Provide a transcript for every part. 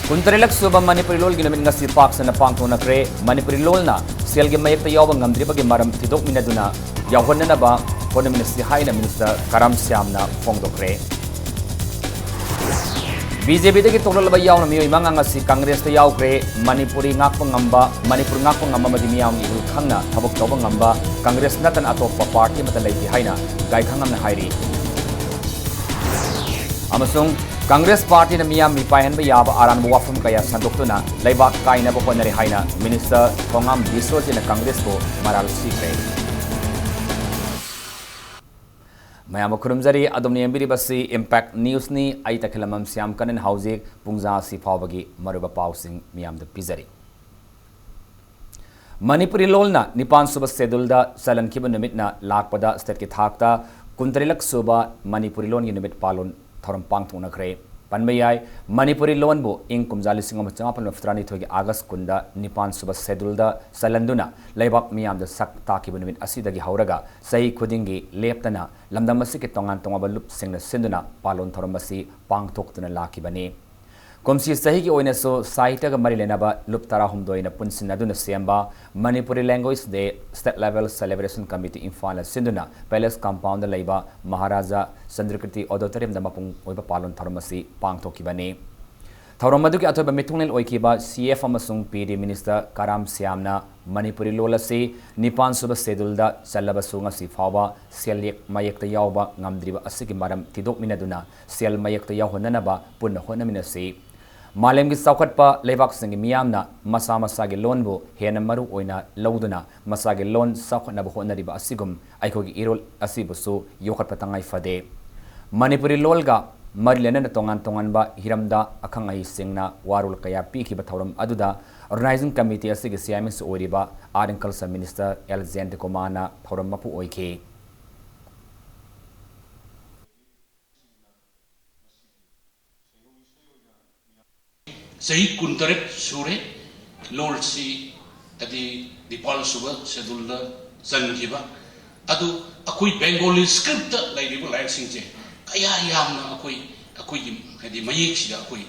Kuntarelak suba Manipuri lol ginamit nga si Pax na pangtona kre Manipuri lol na siyal gimayek tayaw ang ngamdri bagi maram tidok minaduna yawon na ba kono ministry hay na minister Karam Siam na fongdo kre BJP de kitolol ba yaw na miyo imang nga si Congress tayaw kre Manipuri ngakpong ngamba Manipur ngakpong ngamba madimiyang iul khangna tabok tawang ngamba Congress natan ato pa party matalay ti hay na gay khangam na hayri amasung Congress Party na miyam mipayan ba yaba aran wafum kaya sandok na laibak kay na bukon na rihay na Minister Kongam Bisol na Congress po maral sikre. Mayama kurumzari adom ni mbiri basi Impact News ni ay takilamam siyam kanin hauzik pungza si pawbagi maruba pausing miyam da pizari. Manipuri lol na nipan suba sedulda salan kiban namit na lakpada state ki thakta kuntarilak suba Manipuri lol ginamit palon thoram pangtung na kre panmayay Manipuri lon bo ing kumjali singam changapan maftrani thogi August kunda nipan suba sedulda salanduna laibak miyam da sak taki benamit asidagi hauraga sai khudingi leptana lamdam masi ke tongan tongaba lup singna sinduna palon thoram masi pangthoktuna lakibani komsi sahi ki oina so saita ga mari lenaba lup tara humdoina punsin aduna semba Manipuri language de state level celebration committee infala sinduna palace compound laiba Maharaja Sandrakriti auditorium da mapung oiba palon tharmasi pangthokibani thauramadu ki athoba mitungel oikiba CF amasung PD minister Karam Siamna Manipuri lolasi nipan suba sedulda chalaba sunga si fawa selyek mayekta yawba ngamdriba asigi maram tidok minaduna sel mayekta yawhonanaba punna honaminasi Malem gi saukat pa lebak singi miyamna masa masa gi loan bu hena maru oina lauduna masa gi loan saukat na bu hona riba asigum aiko gi irol asibu su yokat patangai fade Manipuri lolga marilena na tongan ba hiramda akang ai singna warul kaya pi ki bathauram aduda organizing committee asigi CMS oriba Agriculture Minister Elzente Komana thauram mapu oike Sahih kuntaret sure lol si adi dipal suba sedulda zangiba adu akui Bengali script lai ribu lai singje kaya yamna akui hadi mayik sida akui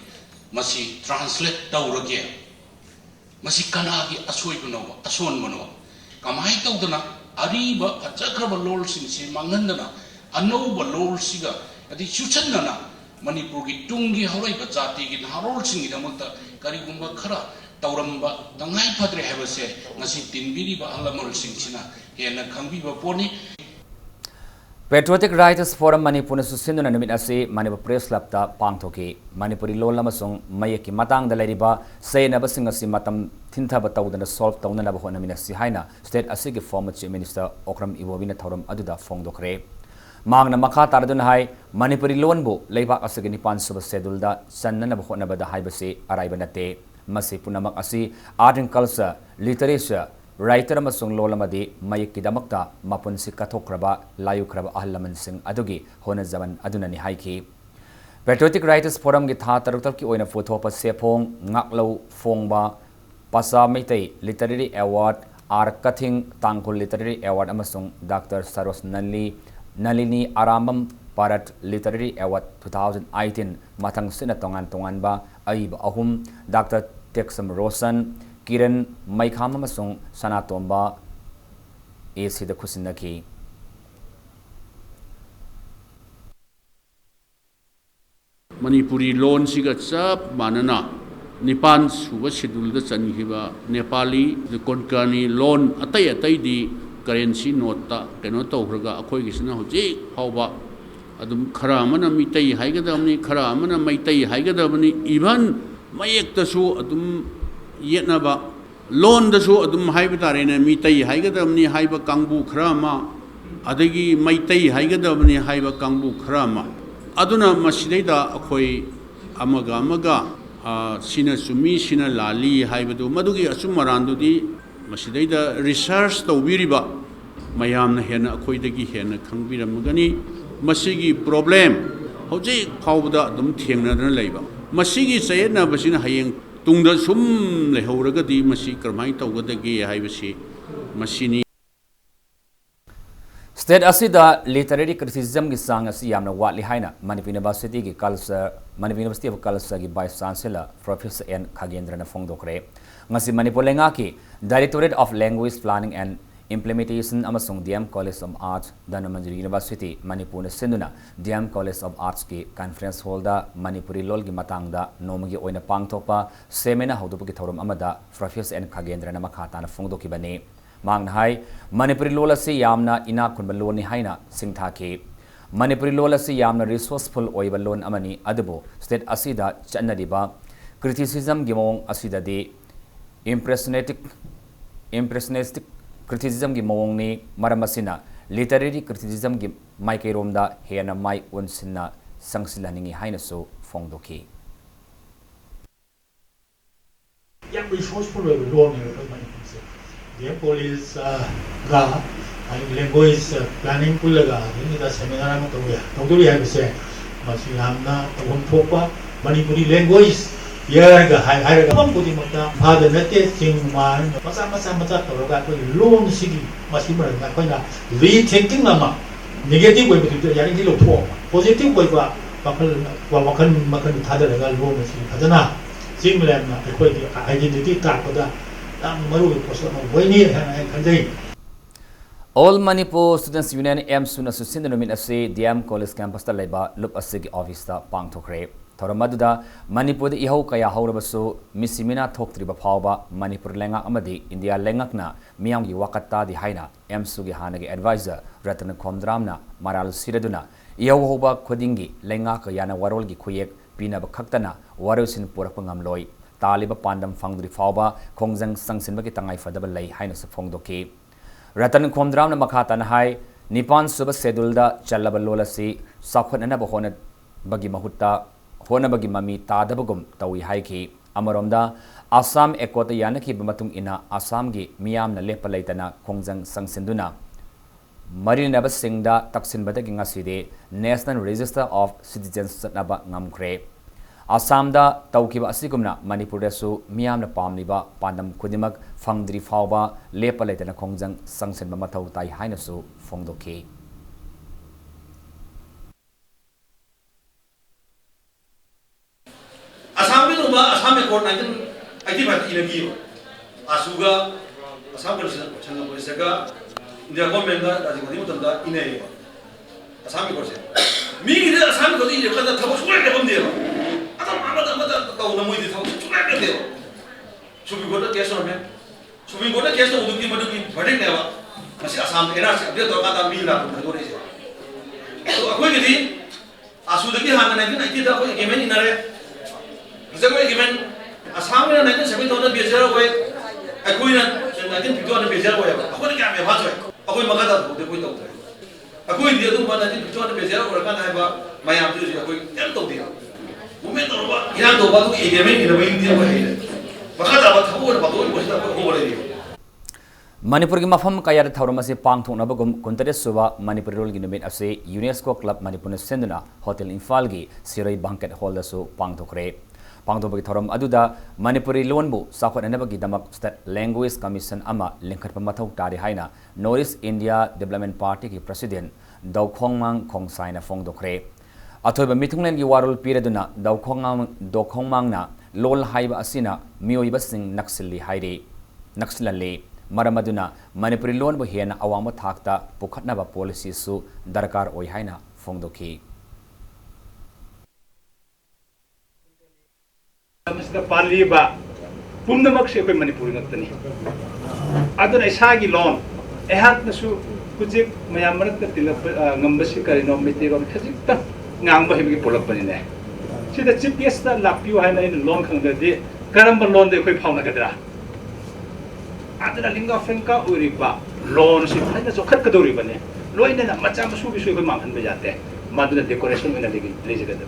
masi translate tawrage masi kanagi asoi bunawa ason bunawa kamai tawdana ariba achakraba lol singse mangandana anouba lol siga adi chuchanna Manipur ki tungi harai ba jati ki harol singi damata kari gumba khara tauramba dangai phadre hebase ngasi tinbiri ba alamol singchina hena khangbi ba poni Patriotic Writers Forum Manipur na susinduna namit ase Manipur Press Club ta pangthoki Manipuri lol amasung mayeki matang da lairiba sayna basing asi matam thinta ba tawdana solve tawna na ba hona minasi haina state asigi former chief minister Okram Iwobina thauram aduda fongdokre Magna makha taradun hai Manipuri lon bu leibak asagi nipan suba sedulda sanna ba hona bada haibase araiba nate masi punamak asi art and culture literature writer amasung lolamadi mayek kidamakta mapunsi kathokraba layukraba ahlaman sing adugi hona zaman adunani haiki Patriotic Writers Forum gi tha taruktar ki oina photopa sephong ngaklo phongba pasa meitai literary award ar kathing tangkul literary award amasung Dr. Saros Nalini Aramam Parat Literary Award 2018 matang sina tongan ba aiba ahum Dr. Texam Rosan Kiran Maikham amasung Sanatomba sida khusinaki Manipuri loan siga chap manana nipan suba schedule da chanhiba Nepali the Konkani loan atai di currency note ta keno tawraga akhoi gisna hoji hawba adum khara mana mitai haigadamni khara mana maitai haigadamni even mayek ta su adum yetnaba loan da su adum haibitare na mitai haigadamni haiba kangbu khara ma adagi maitai haigadamni haiba kangbu khara ma aduna masidaida akhoi amaga sina sumi sina lali haibadu madugi asumarandu di Masidaida research tawbiriba mayamna hena akhoidagi hena khangbiramagani masigi problem hoji phawda dum thengnadana leiba masigi chayna basina hayeng tungda sum lehoragadi masi karmai tawgadagi haibasi masini State asida literary criticism gi sang asi yamna watli haina Manipur University gi culture Manipur University of Culture gi Vice Chancellor Professor N Khagendra na phongdokre ngasi Manipur lenga ki Directorate of Language Planning and Implementation amasung DM College of Arts Dhanmanjari University Manipur na senduna DM College of Arts ki conference hall da Manipuri lol gi matangda nomagi oina pangthokpa seminar haudupu ki thorum amada Professor N Khagendra na makhata na phongdoki bani Mang hai Manipuri lola si yamna ina kunba loan ni haina singtha ke Manipuri lola si yamna resourceful oiba loan amani adabo state asida chanadiba criticism gimong asida de impressionistic criticism gi mawong ni maramasina literary criticism gi mai kairom da hena mai unsina sangsilaningi haina so phongdoki yang resourceful oiba loan ni The police language planning pullaga ini seminar ama tawduri hai bise masi hamna tawon thokpa Manipuri language yaga hai ga bam budi makta phada nate sing man masa tawga ko loan sigi masi mar na koina rethinking ama negative way bitu yaring ki lo tho positive way ba makan thada ga loan sigi adana singlam na ko identity ta ko da All Manipur Students Union M Suna Susinda Nomin Ase DM College Campus ta leba lup asigi office ta pangthokre Thoramaduda Manipur de ihau kaya haurabasu misimina thoktriba phawba Manipur lenga amadi India lengakna miyam gi wakata di haina M Sugi hanagi advisor Ratan Komdramna Maral Siraduna ihau hoba khodingi lenga kayana warol gi khuyek pina bakhaktana warosin purakpangam loi Taliba pandam fangdri fawba kongjang sangsinba ki tangai fadaba lay haina sa phongdoki Ratan Komdram na makhata na hai Nipan suba sedulda chalaba lola si sakhon na bahona bagi mahutta hona bagi mami tadabagum tawi hai ki amaromda Assam ekota yana ki bamatung ina Assam gi miyam na lepa laytana kongjang sangsinduna Marinaba singda taksin badagi ngaside National Register of Citizens naba ngamkre Assam da taukiba asigumna Manipur da su miyam na pamniba pandam kudimak fangdri fawba lepa laytana kongjang sangsen mamatau tai haina su phongdoki Assam itu ba Assam ekor nanti IT berarti lagi ba asuga Assam polisi channel polisi ga India government da dari mati mutam da ine ba Assam ekor se migi da Assam ekor ini kada thabo suai da bamde ba amada kau namui di thau suai da deo Supreme Court case on me Supreme Court case to uduki maduki verdict ne ba masih Assam era se update to kata mi la ko re se to akoi gidi asudaki hana nanti IT da ko gemen inare Zago given Assam na 1970 bejar hoye akoi na 1951 bejar hoye akoi kya me bhaas hoye akoi magada de koi to akoi dia tu ba 1951 bejar hoye kan hai ba mayam tu akoi tel to dia mumen to ba ina to ba tu egemen ina ba india ba hai magada ba thabu ba ko ko sta ko bole dia Manipur ki mafam kaya da thawram ase pangthong na bagum kontare suba Manipur rol gi numit ase UNESCO Club Manipur senduna Hotel Infal gi Sirai Banquet Hall da su pangthokre Pangtobagi thoram aduda Manipuri lonbu sakhot anabagi damak State Language Commission ama lingkhatpa mathau tari haina North India Development Party ki President Daukhongmang Khongsai na phongdokre athoiba mithunglen gi warul pireduna Daukhongmang na lol haiba asina mioiba sing naksilli haire naksilalle maramaduna Manipuri lonbu hena awama thakta pukhatnaba policy su darkar oi haina phongdoki Mr. Paliba, Pundamak Shake Manipuri Natani. Adon Isagi Lon, a hat Nasu, Kujik, Mayamat, Numbasika, no material, Kazita, Namba Hibiki Polapanine. See the GPS that Lapu Hana in long the day, Karamba Lon de Quipaunakadra. Adana Linga Franca Uriba, Lon, she had a Kakaduribane, Loina, Machamasu, Mountain Bejate, Maduna decoration in a legislative.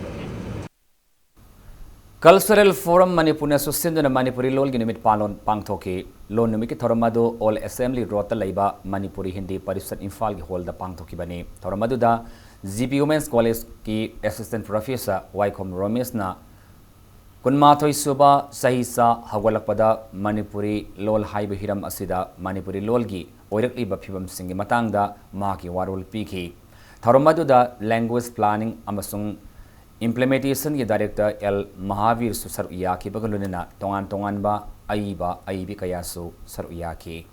Cultural Forum Manipur na susinduna Manipuri lol ginimit palon pangthoki lon numiki thoramadu all assembly rota laiba Manipuri Hindi Parisat Infal gi hol da pangthoki bani thoramadu da GP Women's College ki assistant professor Wycombe Romes na kunmathoi suba sahisa hawalakpada Manipuri lol haiba hiram asida Manipuri lolgi oirakliba phibam singi matangda maki warul piki tharomaduda language planning amasung implementation ki director L Mahavir su saru yaki bagalunena tongan ba aibi kayasu saru yaki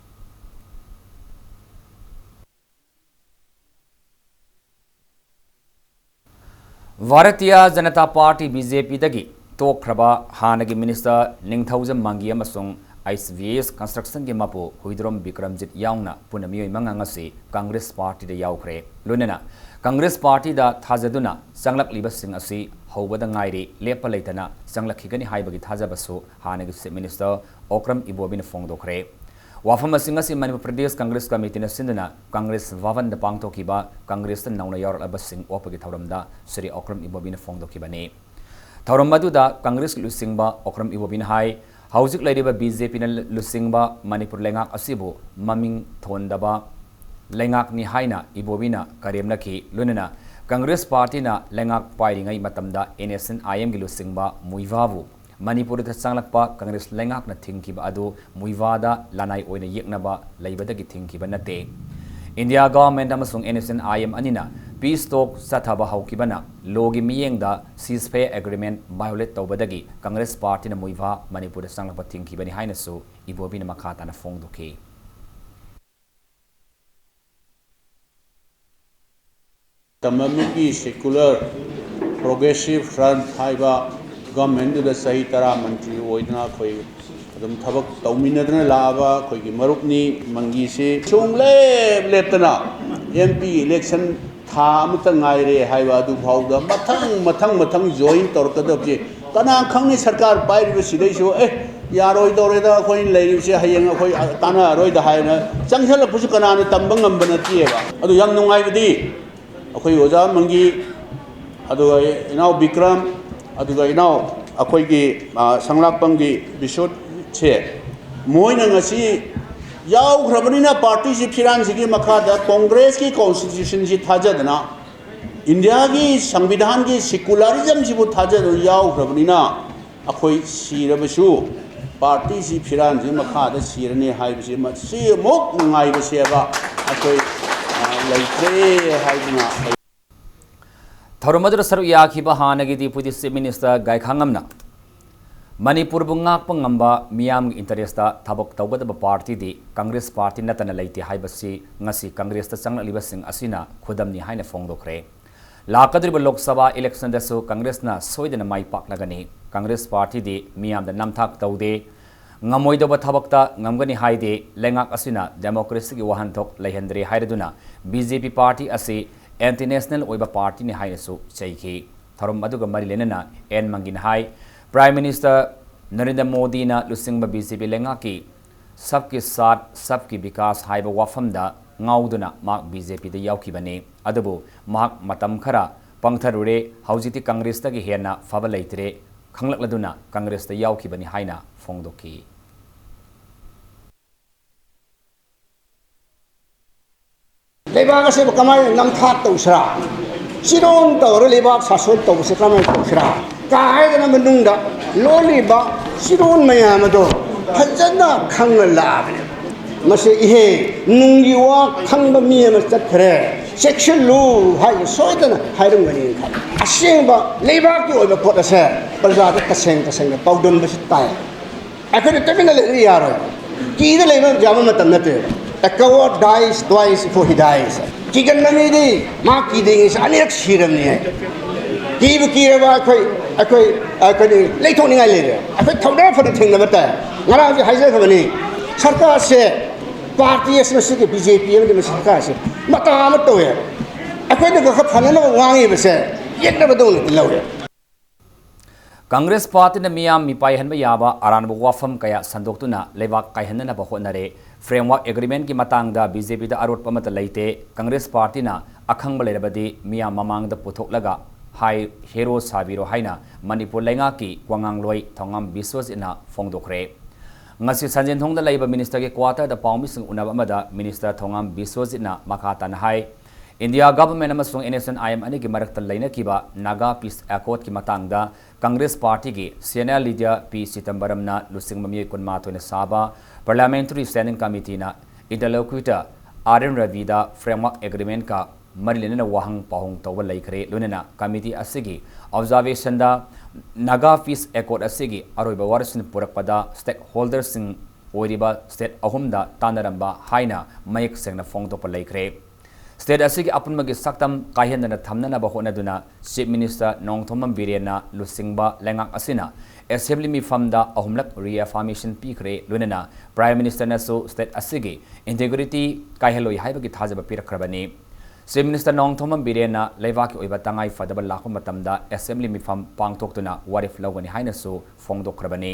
Bharatiya Janata Party BJP dagi Tokraba Hanagi Minister Ningthaujam Mangi amasung ISVS Construction ki mapu Huidrom Bikramjit yaungna punamioi mangangasi Congress Party da yaukre lunena Congress Party da thajaduna sanglak liba sing asi hobada ngairi lepa leitana sanglak higani haibagi thajabasu Hanagi Minister Okram Ibobin Fongdokre Wafam Singasi Manipur Pradesh Congress Committee na sinduna Congress Vavan da pangtokiba Congress na nauna yor abasing opagi thauramda Sri Okram Ibobin Fongdokibane Thauramadu Congress lusingba Okram Ibobin hai Hausik Ladiba BJP na lusingba Manipur lengak asibu maming thondaba lengak ni haina Ibobina karimnaki lunena Congress Party na lengak pairingai matamda NSN IM gi lusingba muivavu Manipur da sanglakpa Congress lengak na thingkiba adu muivada lanai oina yeknaba leibadagi thingkiba nate India government amasung NSN IM anina peace talk sathaba haukibana logi miyengda ceasefire agreement violate tawbadagi Congress Party na muiva Manipur da sanglakpa thingkibani hainasu Ibobina makata na fongdoki Tamamiki secular progressive front haiba government da sahi tara mantri oidna khoi adum thabak tawminadna laba khoi gi marupni mangi se chungle leptana MP election tha amta ngaire haiba adu phawda mathang join torkadabje kana khangni sarkar pairiba sidai so yaroi dore da khoi leiri se hayeng khoi tana roi da haina changsala pusu kana na tambang ngambana tieba adu yam nungai bidi akhoi oja mangi adu inau Bikram aduga inau akhoi gi sanglakpanggi bisut che moina ngasi yaw khrabani party si phiran si gi makha da Congress ki constitution si thajadna India gi संविधान gi secularism si bu thajadu yaw khrabani na akhoi sirabasu party si phiran si makha da sirani haibisi ma si mok ngai ba seba akhoi laitre haibina Thauramadu saru yakiba hanagi Deputy Chief Minister Gaikhangamna Manipur bungak pangamba miyam interesta thabok tawgadaba party di Congress Party natana leiti haibasi ngasi Congress ta changla libasing asina khudamni haina fongdokre lakadriba Lok Sabha election da so Congress na soidana mai paklagani Congress Party di miyam da namthak tawde ngamoidaba thabakta ngamgani haide lengak asina democracy gi wahanthok leihandre hairaduna BJP party asi anti-national oiba party ni hainasu chaiki tharum aduga mari lenana en mangin hai Prime Minister Narendra Modi na lusingba BJP lengaki sabki saath sabki vikas haiba wafamda ngauduna mak BJP da yaukibani adubu mak matam khara pangtharure haujiti Congress ta gi hena faba leitre khanglakladuna Congress ta yaukibani haina fongdoki Lebak ase kamai nam thak tausra siron tawre lebak sason tawse kamai tausra kai na manungda loliba siron mayamado phajana khangla mase ihe nungi wa khangba mi ma chathre section lu hai soidana hairum gani kha asengba lebak ki oiba pot ase praja ta kaseng paudon ba sitai akere temina le yaro ki de leba jama matam nate A coward dies twice before he dies. Chicken namidi, mark kidding is anex hiram near. Give a kira, I could late on later. I could come down for the thing of the time. What are the Heiser of any? Sarkar said, party is a city BJP and the Sarkar said, Matamatoya. I couldn't go up Hanano Wangi said, yet never done it lower. Congress Party na miyam mipai hanba yaba aranbu wafam kaya sandoktuna lebak kaihanna na bahonare framework agreement ki matangda BJP da arot pamata leite Congress Party na akhangba lerabadi miyam mamangda puthok hai hero sabiro haina Manipur lenga ki kwangangloi thongam biswas ina fongdokre ngasi sanjen thongda leiba minister ke quarter da pawmi sing unaba amada minister thongam biswas ina makatan hai India government amasung NSNIM ani ki marakta laina kiba Naga Peace Accord ki matangda Congress Party ki senior leader P Sitambaram na lusing mami kunmato na saba Parliamentary Standing Committee na interlocutor RM Ravida Framework Agreement ka marilina wahang pahong tawal laikre lunena committee asigi observation da Naga Peace Accord asigi aroiba warasin purakpada stakeholders sing oiriba state ahumda tanaramba haina mayek sengna fong to laikre State asigi apunmagi saktam kahiandana thamnana bahona duna Chief Minister Nongthomam Birena lusingba lengak asina Assembly mi famda ahumlak reaffirmation pikre lunena Prime Minister nasu state asigi integrity kahiloi haibagi thajaba pirakrabani Chief Minister Nongthomam Birena leivaki oiba tangai fadaba lakho matamda Assembly mi fam pangtoktuna warif lawani hainasu fongdokrabani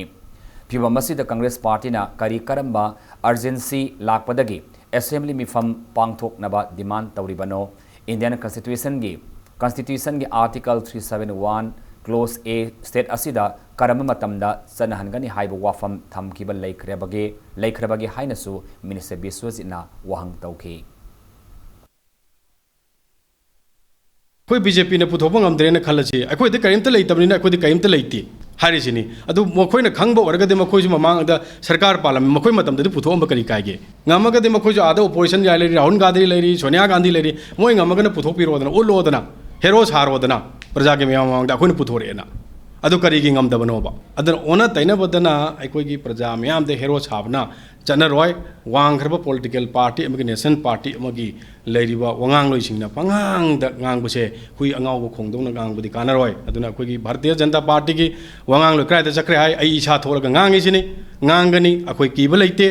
Piba masida Congress Party na kari karamba urgency lakpadagi Assembly mi fam pangthok naba demand tauribano Indian Constitution gi Article 371 Clause A state asida karama matamda sanahangani haiba wafam thamkiba laikrebagi hainasu Minister Biswajina wahang tauki कोई BJP ने पुथोप ngam khalachi akoi de kaimta leitabni na akoi de kaimta leiti hari sini adu mokoi na khangba orga de mokoi ju mamang da sarkar palam mokoi matam de puthom ba kari kaige ngamaga de mokoi ju ada opposition ya leri Rahul Gandhi leri Sonia Gandhi leri moi ngamaga na puthopi rodana ulodana hero sarodana praja ke mamang da akoi ne puthore na adu kari gi ngam da banoba adana ona taina badana akoi gi praja myam de hero sabna chana roy wang kharba political party amagi nation party amagi leiriba wangang loi singna pangang da ngang buse hui angau bo khongdong na ngang budi kana roy aduna akoi gi Bharatiya Janata Party gi wangang loi krai da chakre hai ai isha thoraga ngang isini ngangani akoi ki ba leite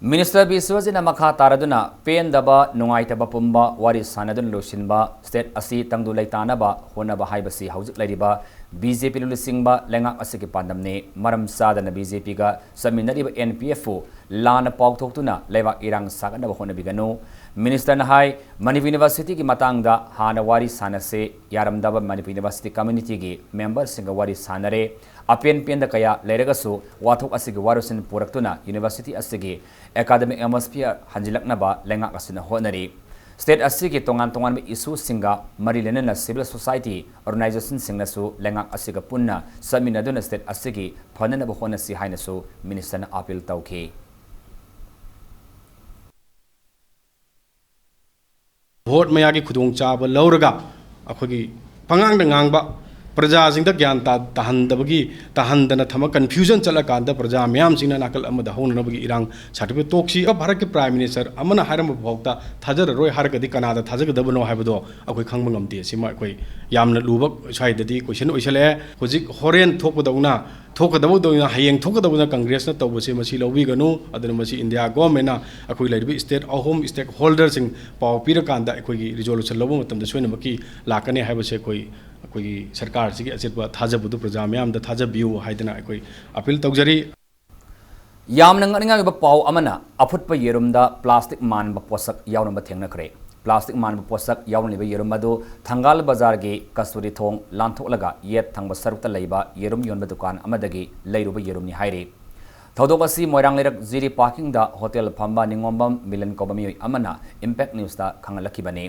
Minister Biswajina makha taraduna pen daba nungai taba pumba wari sanadun losinba state asi tangdu laitana ba hona ba haibasi haujik lairiba BJP lulisingba lengak asiki pandamne maram sadana BJP ga saminari ba NPF lana pawthoktuna leba irang sagana ba hona bigano Minister na hai Manipur University ki matangda hana wari sanase yaramdaba Manipur University community gi members singa wari sanare apen pen da kaya leiragasu wathok asigi warusin puraktuna University asigi academic atmosphere hanjilakna ba lengak asina honari State asigi tongan me isu singa marilena na civil society organization singna su lengak asiga punna samina duna state asigi phanana ba hona si haina su minister na appeal tauki vote maya gi khudong chaba lauraga akhogi pangang da ngangba प्रजा सिंह ज्ञान ताहंदबगी ताहंदना थम confusion चला कांदा प्रजा ma'am Singh नाकल अमदा होनबगी इरांग certificate तोक्सी Bharat के prime minister अमना हारम भोक्ता थाजर रोय हारगदी कनादा थाजगदबनो हाबदो अखोय खंग मंगमते सिमा अखोय यामना लुबक साइददी question ओइसले होजिक होरेन थोकदबदोना हयेंग थोकदबना Congress ना तौबसे मसी लौबिगनु अदन मसी इंडिया गवर्नमेंट अखोय लाइबी स्टेट अहोम स्टेक होल्डर सिंह पाव पिर कांदा अखोय रिजोल्यूशन लबो मतम सोइनमकी लाकने हाबसे अखोय अखोई सरकार से अचेप थाजबुद प्रजा मैम थाजबियू हाइदना अखोई अपील तौजरी यामना ngani पाव अमना अफुटप येरुमदा प्लास्टिक मानब पोसक यावनब थेंगनखरे प्लास्टिक मानब पोसक यावनलिब येरुम अदु थंगाल बाजार गे कस्तूरी थोंग लांथोलगा येत थंग सरुकता लैबा येरुम योनब दुकान अमदगी लैरुब येरुमनि हाइरे थौदोक असि मोइरांग लेरक जिरी पार्किंग दा होटल फंबा निंगोंबम मिलन कोबमियोय अमना इंपैक्ट न्यूज दा खंगलखिबने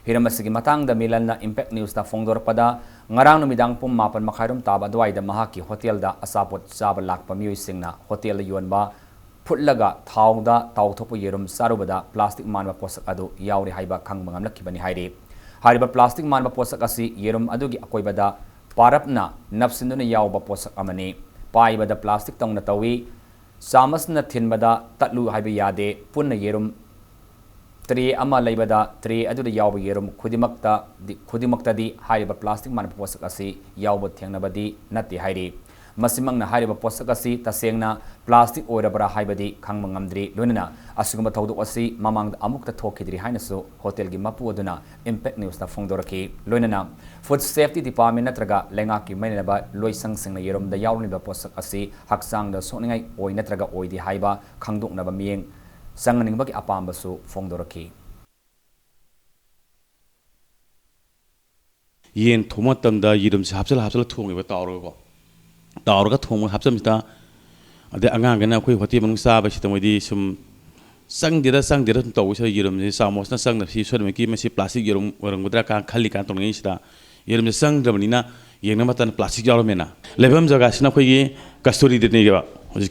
हिरमसिगी मतंग द मिलन इंपैक्ट न्यूज दा फोंगदोरपदा ngarang numidang pum mapan makhairum taba dwaida mahaki hotel da asapot chaba lakpa miyoi singna hotel yonba phutlaga thawda tawthopu yerum sarubada plastic manba posak adu yauri haiba khangmangam lakhibani haire hariba plastic manba posak asi yerum adugi akoibada parapna napsinduna yawba posak amani paibada plastic tongna tawi samasna thinbada tatlu haiba yade punna yerum three ama laibada three aduda yawba yerum khudimakta di hariba plastic man posak asi yawba thengnabadi natti hairi masimangna hariba posak asi tasengna plastic oirabara haibadi khangmangamdri loinana asugumba thawduk asi mamangda amukta thokidri hainasu hotel gi mapu aduna impact news ta phongdoraki loinana food safety department natraga lenga ki mainaba loisang singna yerum da yawniba posak asi haksang da soningai oi natraga oidi haiba khangduknaba miyeng sanganingbaki apambasu phongdoraki yen thoma tamda yirum se hapsal thongiba tawraga thong hapsamita ade anga gana khoi hoti manung sa ba sitamodi sum संगदेदा तौसे यरम से सामोसना संग सी सोदम की मसी plastic यरम वरंगुद्रा का खाली का तोंग सिदा यरम से संग दबनिना Young मतन प्लास्टिक यावमेना लेबम जगह सिना खोई कस्तूरी देने गेबा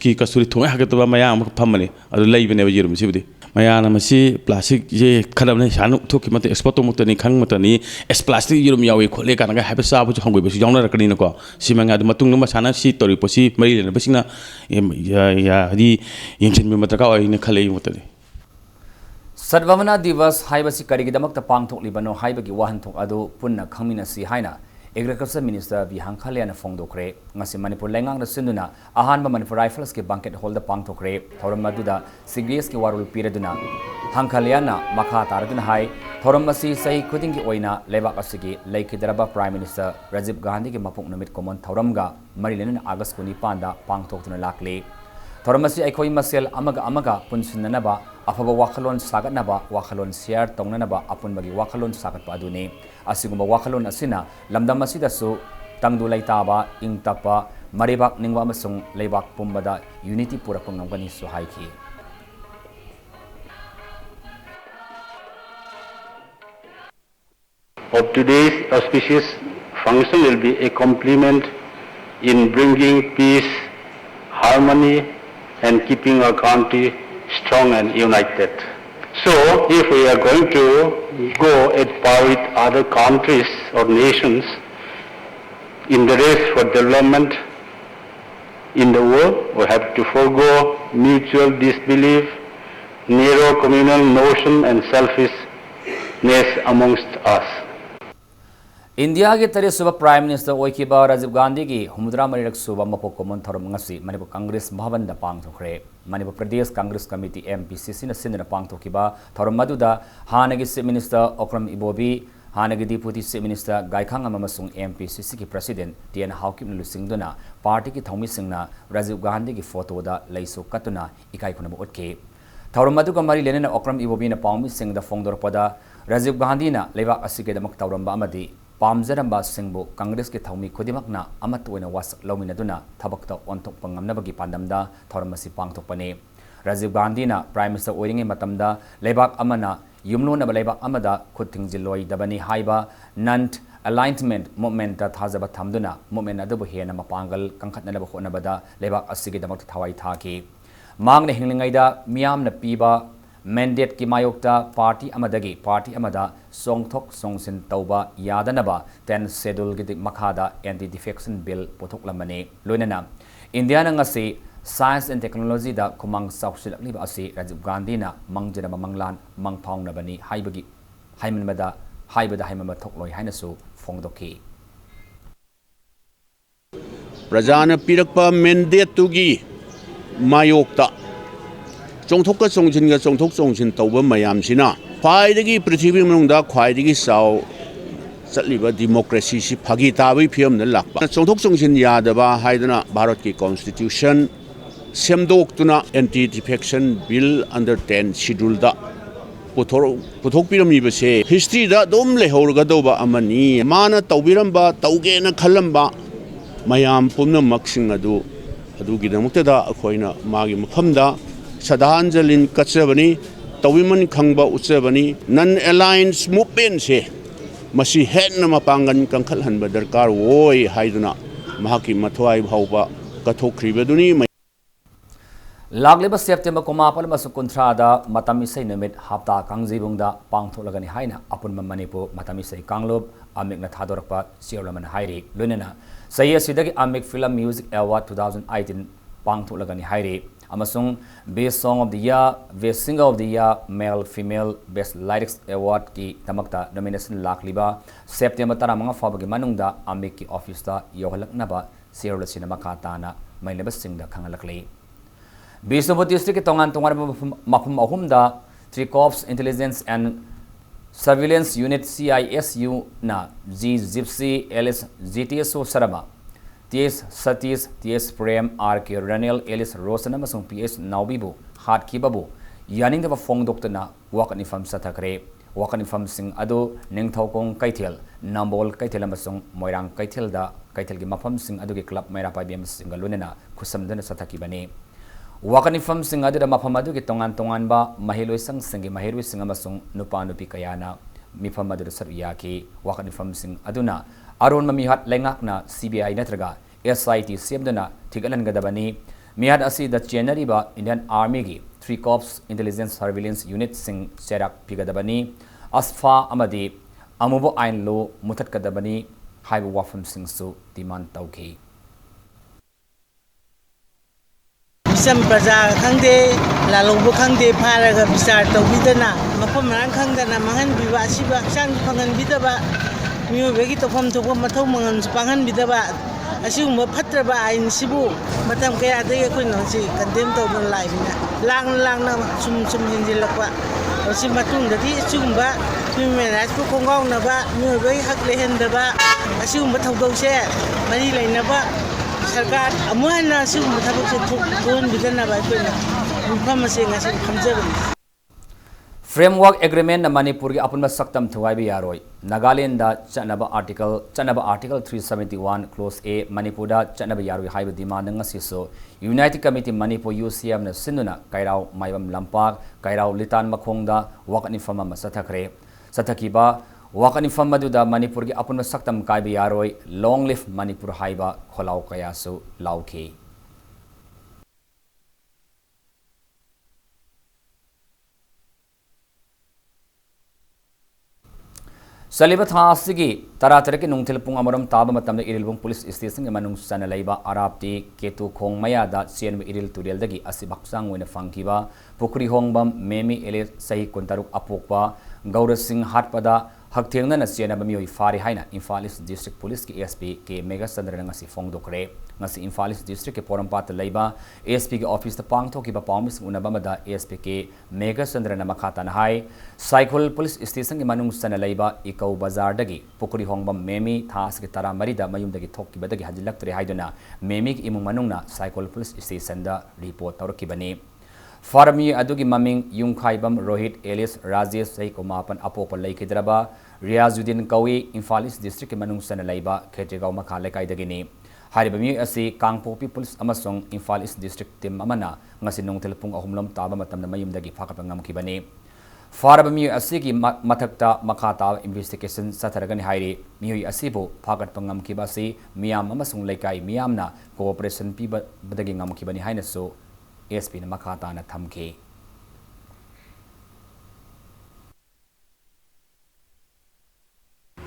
की कस्तूरी थोंगे हागतबा मया अमक फमने अदु लैबने यरम सिबुदी मयाना मसी प्लास्टिक ये खदबने सानु थोकी मत एक्सपोर्ट मुतनी खंग मतनी एस प्लास्टिक यरम यावे खोले कानगा हाबे साबु हंगोय बसु यावना रकनी नको सिमंगा दु मतुंग मसाना सी तोरी पोसी मरी लेना बसिना या हदी यंगचिन मे मतका ओइने खले मुतनी सद्भावना दिवस हाइबसी करिगिदमक्ता पांगथोकलिबनो हाइबगी वाहनथोक अदु पुन्ना खंगमिनसी हाइना एग्रीकल्चर मिनिस्टर बिहांग खालियाना फोंदोखरे ngasi manipur lengang sinduna ahanba manipur rifles ke banquet hall da pangthokre thoram maduda cgs ke warul piraduna hangkhaliana makha taraduna hai thoram masi sai khuding ki oina lebak asigi leikidaraba prime minister Rajiv Gandhi ke mapuk numit common thoram ga marilena august 9 da pangthoktuna lakle thoram masi aikhoi masel amaga punsunanaba afaba wakhalon sagatnaba wakhalon share tongnanaba apunbagi wakhalon sagatpa adune asigumba wakhalon asina lamdam asidasu tangdu laitaba ingtapa maribak ningwa amasung leibak pumbada unity purakong ngamgani su haiki of today's auspicious function will be a complement in bringing peace, harmony and keeping our country strong and united. So, if we are going to go at par with other countries or nations in the race for development in the world, we have to forego mutual disbelief, narrow communal notion and selfishness amongst us. India के तरे सुबह prime minister ओइकिबा राजीव गांधी की हुमुद्रा मरिरक सुबह मपो कोमन थरम ngasi मणिपुर कांग्रेस भवन दा पांगथोखरे मणिपुर प्रदेश कांग्रेस कमिटी MPCC न सिंदना पांगथोखिबा थरम मदुदा हानगी चीफ मिनिस्टर ओक्रम इबोबी हानगी डिप्यूटी चीफ मिनिस्टर गायखांग अमसुंग MPCC की प्रेसिडेंट टीएन हाउकिम लुसिंगदुना पार्टी की थौमी सिंगना राजीव गांधी की फोटो दा लैसो कतुना इकाई खुनब उठके थरम मदुगा मरी लेनेना ओक्रम इबोबी न पाउमी सिंग दा फोंगदोरपदा राजीव गांधी ना लेबा असिकेदमक तौरंबा अमदी पामजरंबा सिंबु कांग्रेस के थौमी खुदिमकना अमत ओइना वासक लौमिनदुना थबकता ओंथोकपा ngamnabagi pandamda thoramasi pangthokpane Rajiv Gandhi ना प्राइम मिनिस्टर ओइरिंगे मतमदा लेबाक अमना युमलोनबा लेबाक अमदा खुथिंजिलोय दबनी हाइबा नन अलाइनमेंट मूवमेंट ता थाजबा थमदुना मूवमेंट अदबु हेना मपांगल कंखतनबा होनबदा लेबाक असिगिदमक थावाई थाकी मांगने हिंगलिंगाइदा मियामना पीबा mandate की मायोक्ता पार्टी अमदगी पार्टी अमदा सोंगथोक सोंगसिन तौबा यादनबा 10 शेड्यूल की मखादा एंटी डिफेक्शन बिल पोथोकलमने लोइनना इंडिया नंगसी साइंस एंड टेक्नोलॉजी दा खुमांग साउसिलकलिबा असि राजीव गांधी ना मंगजनबा मंगलान मंगफाउनबनी हाइबगी हाइमनबदा हाइमनबा थोकलोय हाइनसु फोंगदोकी प्रजाना पिरकपा mandate तुगी मायोक्ता चोंथोक चोंथोक तौब मयामसिना ख्वाइदगी पृथ्वी मनुंगदा ख्वाइदगी साव चलिबा डेमोक्रेसी सि फागी ताबी फियम न लाकपा चोंथोक चोंजिन यादबा हाइदना भारत की कॉन्स्टिट्यूशन सेमदोक्तुना anti defection bill under 10 schedule दा पुथोक पिरमीबसे हिस्ट्री दा दोम लेहौरगा दोबा अमनी माना तौबिरंबा तौगेना खलंबा मयाम पुनमक्सिंग अदुगिदमुक्तदा अखोइना मागी मफमदा सदांजलिन कचबनी तविमन खंगबा उचबनी नन अलायंस मूवमेंट से मसी हेन मपांगन कंखल हनबा दरकार ओय हाइदुना महाकी मथवाई भावबा कथोखरिबदुनी लागलेबा सेप्टेम्बर कुमापल मसु कुंथ्रादा मतमिसै निमित हप्ता कांगजिबुंगदा पांगथोलगनी हाइना अपुनम मणिपुर मतमिसै कांगलोब अमिकना थादोरपा सिरलमन हाइरि लोनेना सही असिदगी अमिक फिल्म म्यूजिक अवार्ड 2018 पांगथोलगनी हाइरि अमसुंग best song of the year best singer of the year male female best lyrics award की तमकता नॉमिनेशन लाखलिबा सेप्टेम्बर 15 फाबगी मनुंगदा अमिक की ऑफिसदा योहलकनबा सिरलसिना मखा ताना मैलेबा सिंगदा खंगलकले बिष्णुपुर डिस्ट्रिक्ट के तोंगान मफम अहुमदा three corps intelligence and surveillance unit CISU ना जी जिप्सी एलिस GTSO Sharma TS Satish TS Prem RK रनियल एलिस रोशन अमसुंग PS नाउबीबु हाथ खिबबु यानिंगदबा फोंगदोक्तना वाकनिफम सथखरे वाकनिफम सिंग अदो निंगथौकोंग कैथेल नंबोल कैथेल अमसुंग मोइरांग कैथेलदा कैथेल की मफम सिंग अदुगी club Maira पाइबेम Singh लोनेना खुसमदन सथखिबने Wakanifam sing adida maphamadu ki tongan ba mahiloi sang singi mahirui sing amasung nupa nupi kayana mifam adida sariyaki wakanifam sing aduna aron mamihat lengakna CBI natraga SIT siamdana tigalan gadabani mihad asi da January ba Indian Army gi 3 Corps Intelligence Surveillance Unit sing serak pigadabani asfa amadi amubo ain lo mutat kadabani haibu wafam sing su demand tauki Bisam Praja Kangde, Lalubu Kangde, Paraga Bisar, Tobidana, Mapaman Kangdana, Mangan Biva, Siva, Sang Pangan Bidaba, Mu Vegito from Topomaton, Spangan Bidaba, assume Patraba in Sibu, Matam Kaya de Equinoxy, condemned over life. Lang Sum Hinjilapa, or Simatun, the Sumba, women as Pukong Nava, Mu Veg Hakle Hendaba, assume Matogo share, Manila Nava. Sarkar amuana sum thabak se thon bidana ba ko na mufam se ngasi khamjabani Framework Agreement na Manipur gi apun saktam thwai bi yaroi Nagaland da chanaba article 371 clause A Manipur da chanaba yaroi haiba demand ngasi so United Committee Manipur UCM na sinuna kairau maibam lampak kairau litan makhongda wakani fama masathakre sathakiba Wakani Famadu da Manipur gi apun saktam kai bi yaroi long live Manipur haiba kholau kayasu lauke Salibat hasigi taratere ki nungthil pung amaram taba matam de irilbung police station manung sana laiba arapti ketu khong maya da cn iril turel dagi asibaksang wena fangkiba pukri hongbam memi ele sahi kuntaruk apokpa Gaura Singh Hatpada Hakthengna na siya na bamiyoy fari haina Imphal East District Police ki ASP ke Mega Sandra nga si Fong Dokre nga si Imphal East District ke Porampat Layba ASP ke office ta pangtho ki ba pawmis unabama da ASP ke Mega Sandra na makata na hai Cycle Police Station ki manung sana Layba Ikaw Bazar dagi Pukuri Hongbam Memi thas ki tara marida mayum dagi thok ki badagi hajilak tre haiduna Memi ki imung manung na Cycle Police Station da report tawrak ki bani Farmi adugi maming yung khaibam Rohit Elias Rajesh sai komapan apopal laikidraba Riazuddin Kawi Imphal East District ke manung sana laiba Khetrigau makha lekai dagini haribami asi Kangpopi Police amasong Imphal East District team amana ngasi nungthil pung ahumlam taba matam na mayum dagi phakapangam kibani Farabami asi ki mathakta makhata investigation satharagani hairi mihui asibo phakat pangam kibasi miyam amasong lekai miyamna cooperation piba badagi ngam kibani haina so ASP na makata na thamke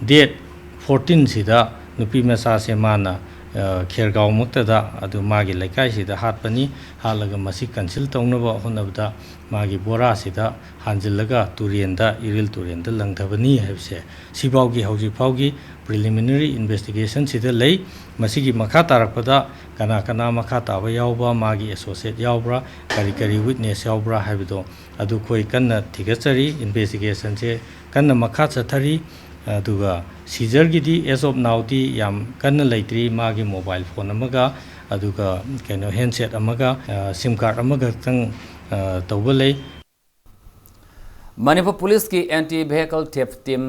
Date 14 sida nupi masa se mana khergaw muktada adu magi laikai sida hatpani halaga masi cancel tawnaba honabda magi bora sida hanjillaga turienda iril turienda langthabani hebse sibawgi hauji phawgi preliminary investigation sida lei masigi makha tarakpada kana makha taba yawba magi associate yawbra kari witness yawbra habido adu khoi kanna thigachari investigation se kanna makha chathari aduga seizure gidi as of now di yam kanna laitri magi mobile phone amaga aduga keno handset amaga sim card amaga tang tawbalei Manipur Police ki anti vehicle theft team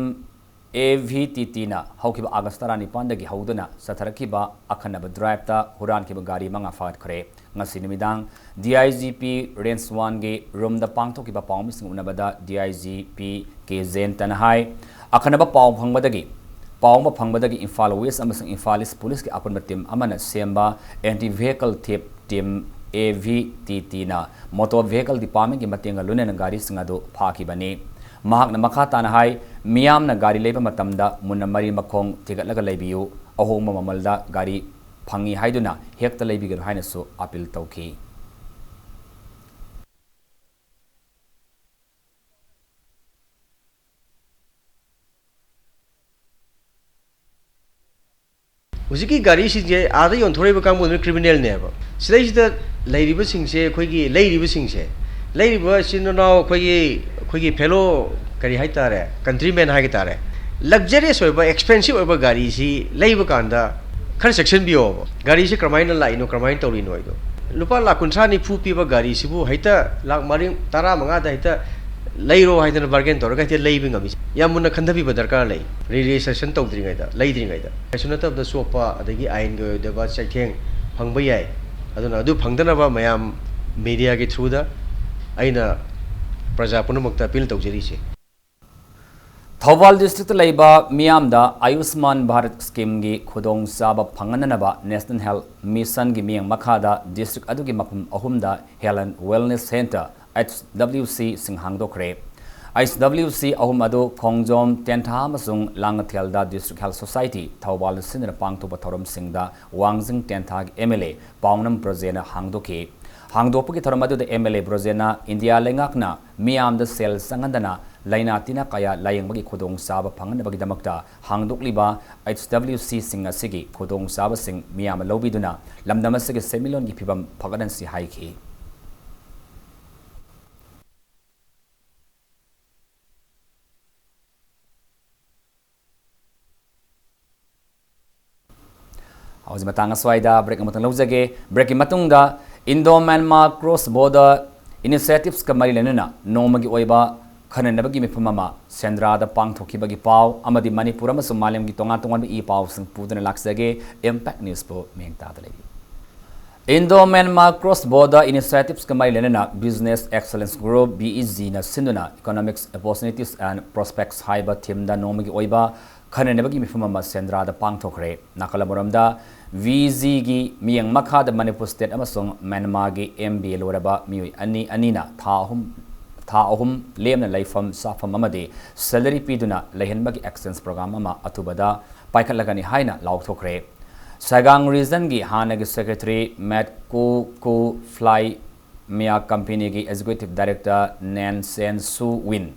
AVTT na haukiba August 9 dagi hauduna satharakiba akhanaba drive ta huran kiba gari manga faat khare ngasi nimidang DIGP range 1 ge room da pangthokiba pawmis unabada DIGP ke zen tanhai akhanaba paw phangbadagi Imphal West amasang Imphal East Police ki apunba team amana semba anti vehicle theft team AVTT na motor vehicle department ki matenga lunena gari singado phakibani mahak na makata na hai miyam na gari leba matamda munna mari makhong tigatlaga leibiu ahoma mamalda gari phangi haiduna hekta leibigal haina so appeal tauki Uziki gari sinje ada yon thore ba kang bon criminal ne ba sidai sida leiriba singse khoigi leiriba singse leiriba sinno khoigi fellow kari haitare countrymen haitare luxurious oiba expensive oiba gari si leiba kanda khar section bi obo gari si kramaina la ino kramain tori no ido lupa la kunsa ni fu pi ba gari sibu haita lak maring tara manga da haita leiro haidana bargain tor ga te leibing ami yamuna khandabi ba darkar lei registration tawdri ngai da leidri ngai da sunata da sopa adagi ain go da ba chaitheng phangba yai aduna adu phangdana ba mayam media के through दा अइना प्रजा पुनमक्ता appeal तौजरीसे Thoubal district लेबा मियामदा Ayushman Bharat scheme की खुदोंग चाबा फंगननबा नेशनल हेल्थ मिशन की मियंग मखादा डिस्ट्रिक्ट अदुगी मफम अहुमदा health and wellness centre HWC सिंहांगदोखरे HWC अहुम अदु खोंगजोम टेंथा अमसुंग लांगथेलदा डिस्ट्रिक्ट हेल्थ सोसाइटी थौबाल सिंदना पांगतोबा थौरम सिंगदा वांगजिंग टेंथा MLA पाउनम प्रोजेना हांगदोके हांगदोपगी थौरम अदुदा MLA प्रोजेना इंडिया लेंगाकना मियामदा सेल संगंदना लाइना तीना कया लायंगबगी खुदोंग चाबा फंगनबगीदमक्ता हांगदोकलिबा HWC Singh असिगी खुदोंग चाबसिंग मियाम लौबिदुना लमदमसगी सेमिलोनगी फिबम फगदनसी हाइखी Hauzi matang aswaida break matang lawjage break matungda Indo Myanmar cross border initiatives ka mari lenuna nomagi oiba khananabagi mifamama Sendra da pangthokibagi paw amadi Manipur amasung malemgi tonga tongan bi paw sing pudana laksage impact news po mengta dalagi Indo Myanmar cross border initiatives ka mari lenuna business excellence group BEG na sinduna economics opportunities and prospects haiba team da nomagi oiba khananabagi mifamama Sendra da pangthokre nakalamuramda VG gi miyang makha da Manipur state amasung Myanmar gi MBA loraba miui anina tha ahum lemna laifam safam amade salary piduna lehenbagi exchange program ama atubada paikhalagani haina laukthokre Sagang region gi hanagi secretary Matt Ku Fly Mia company gi executive director Nan Sen Su Win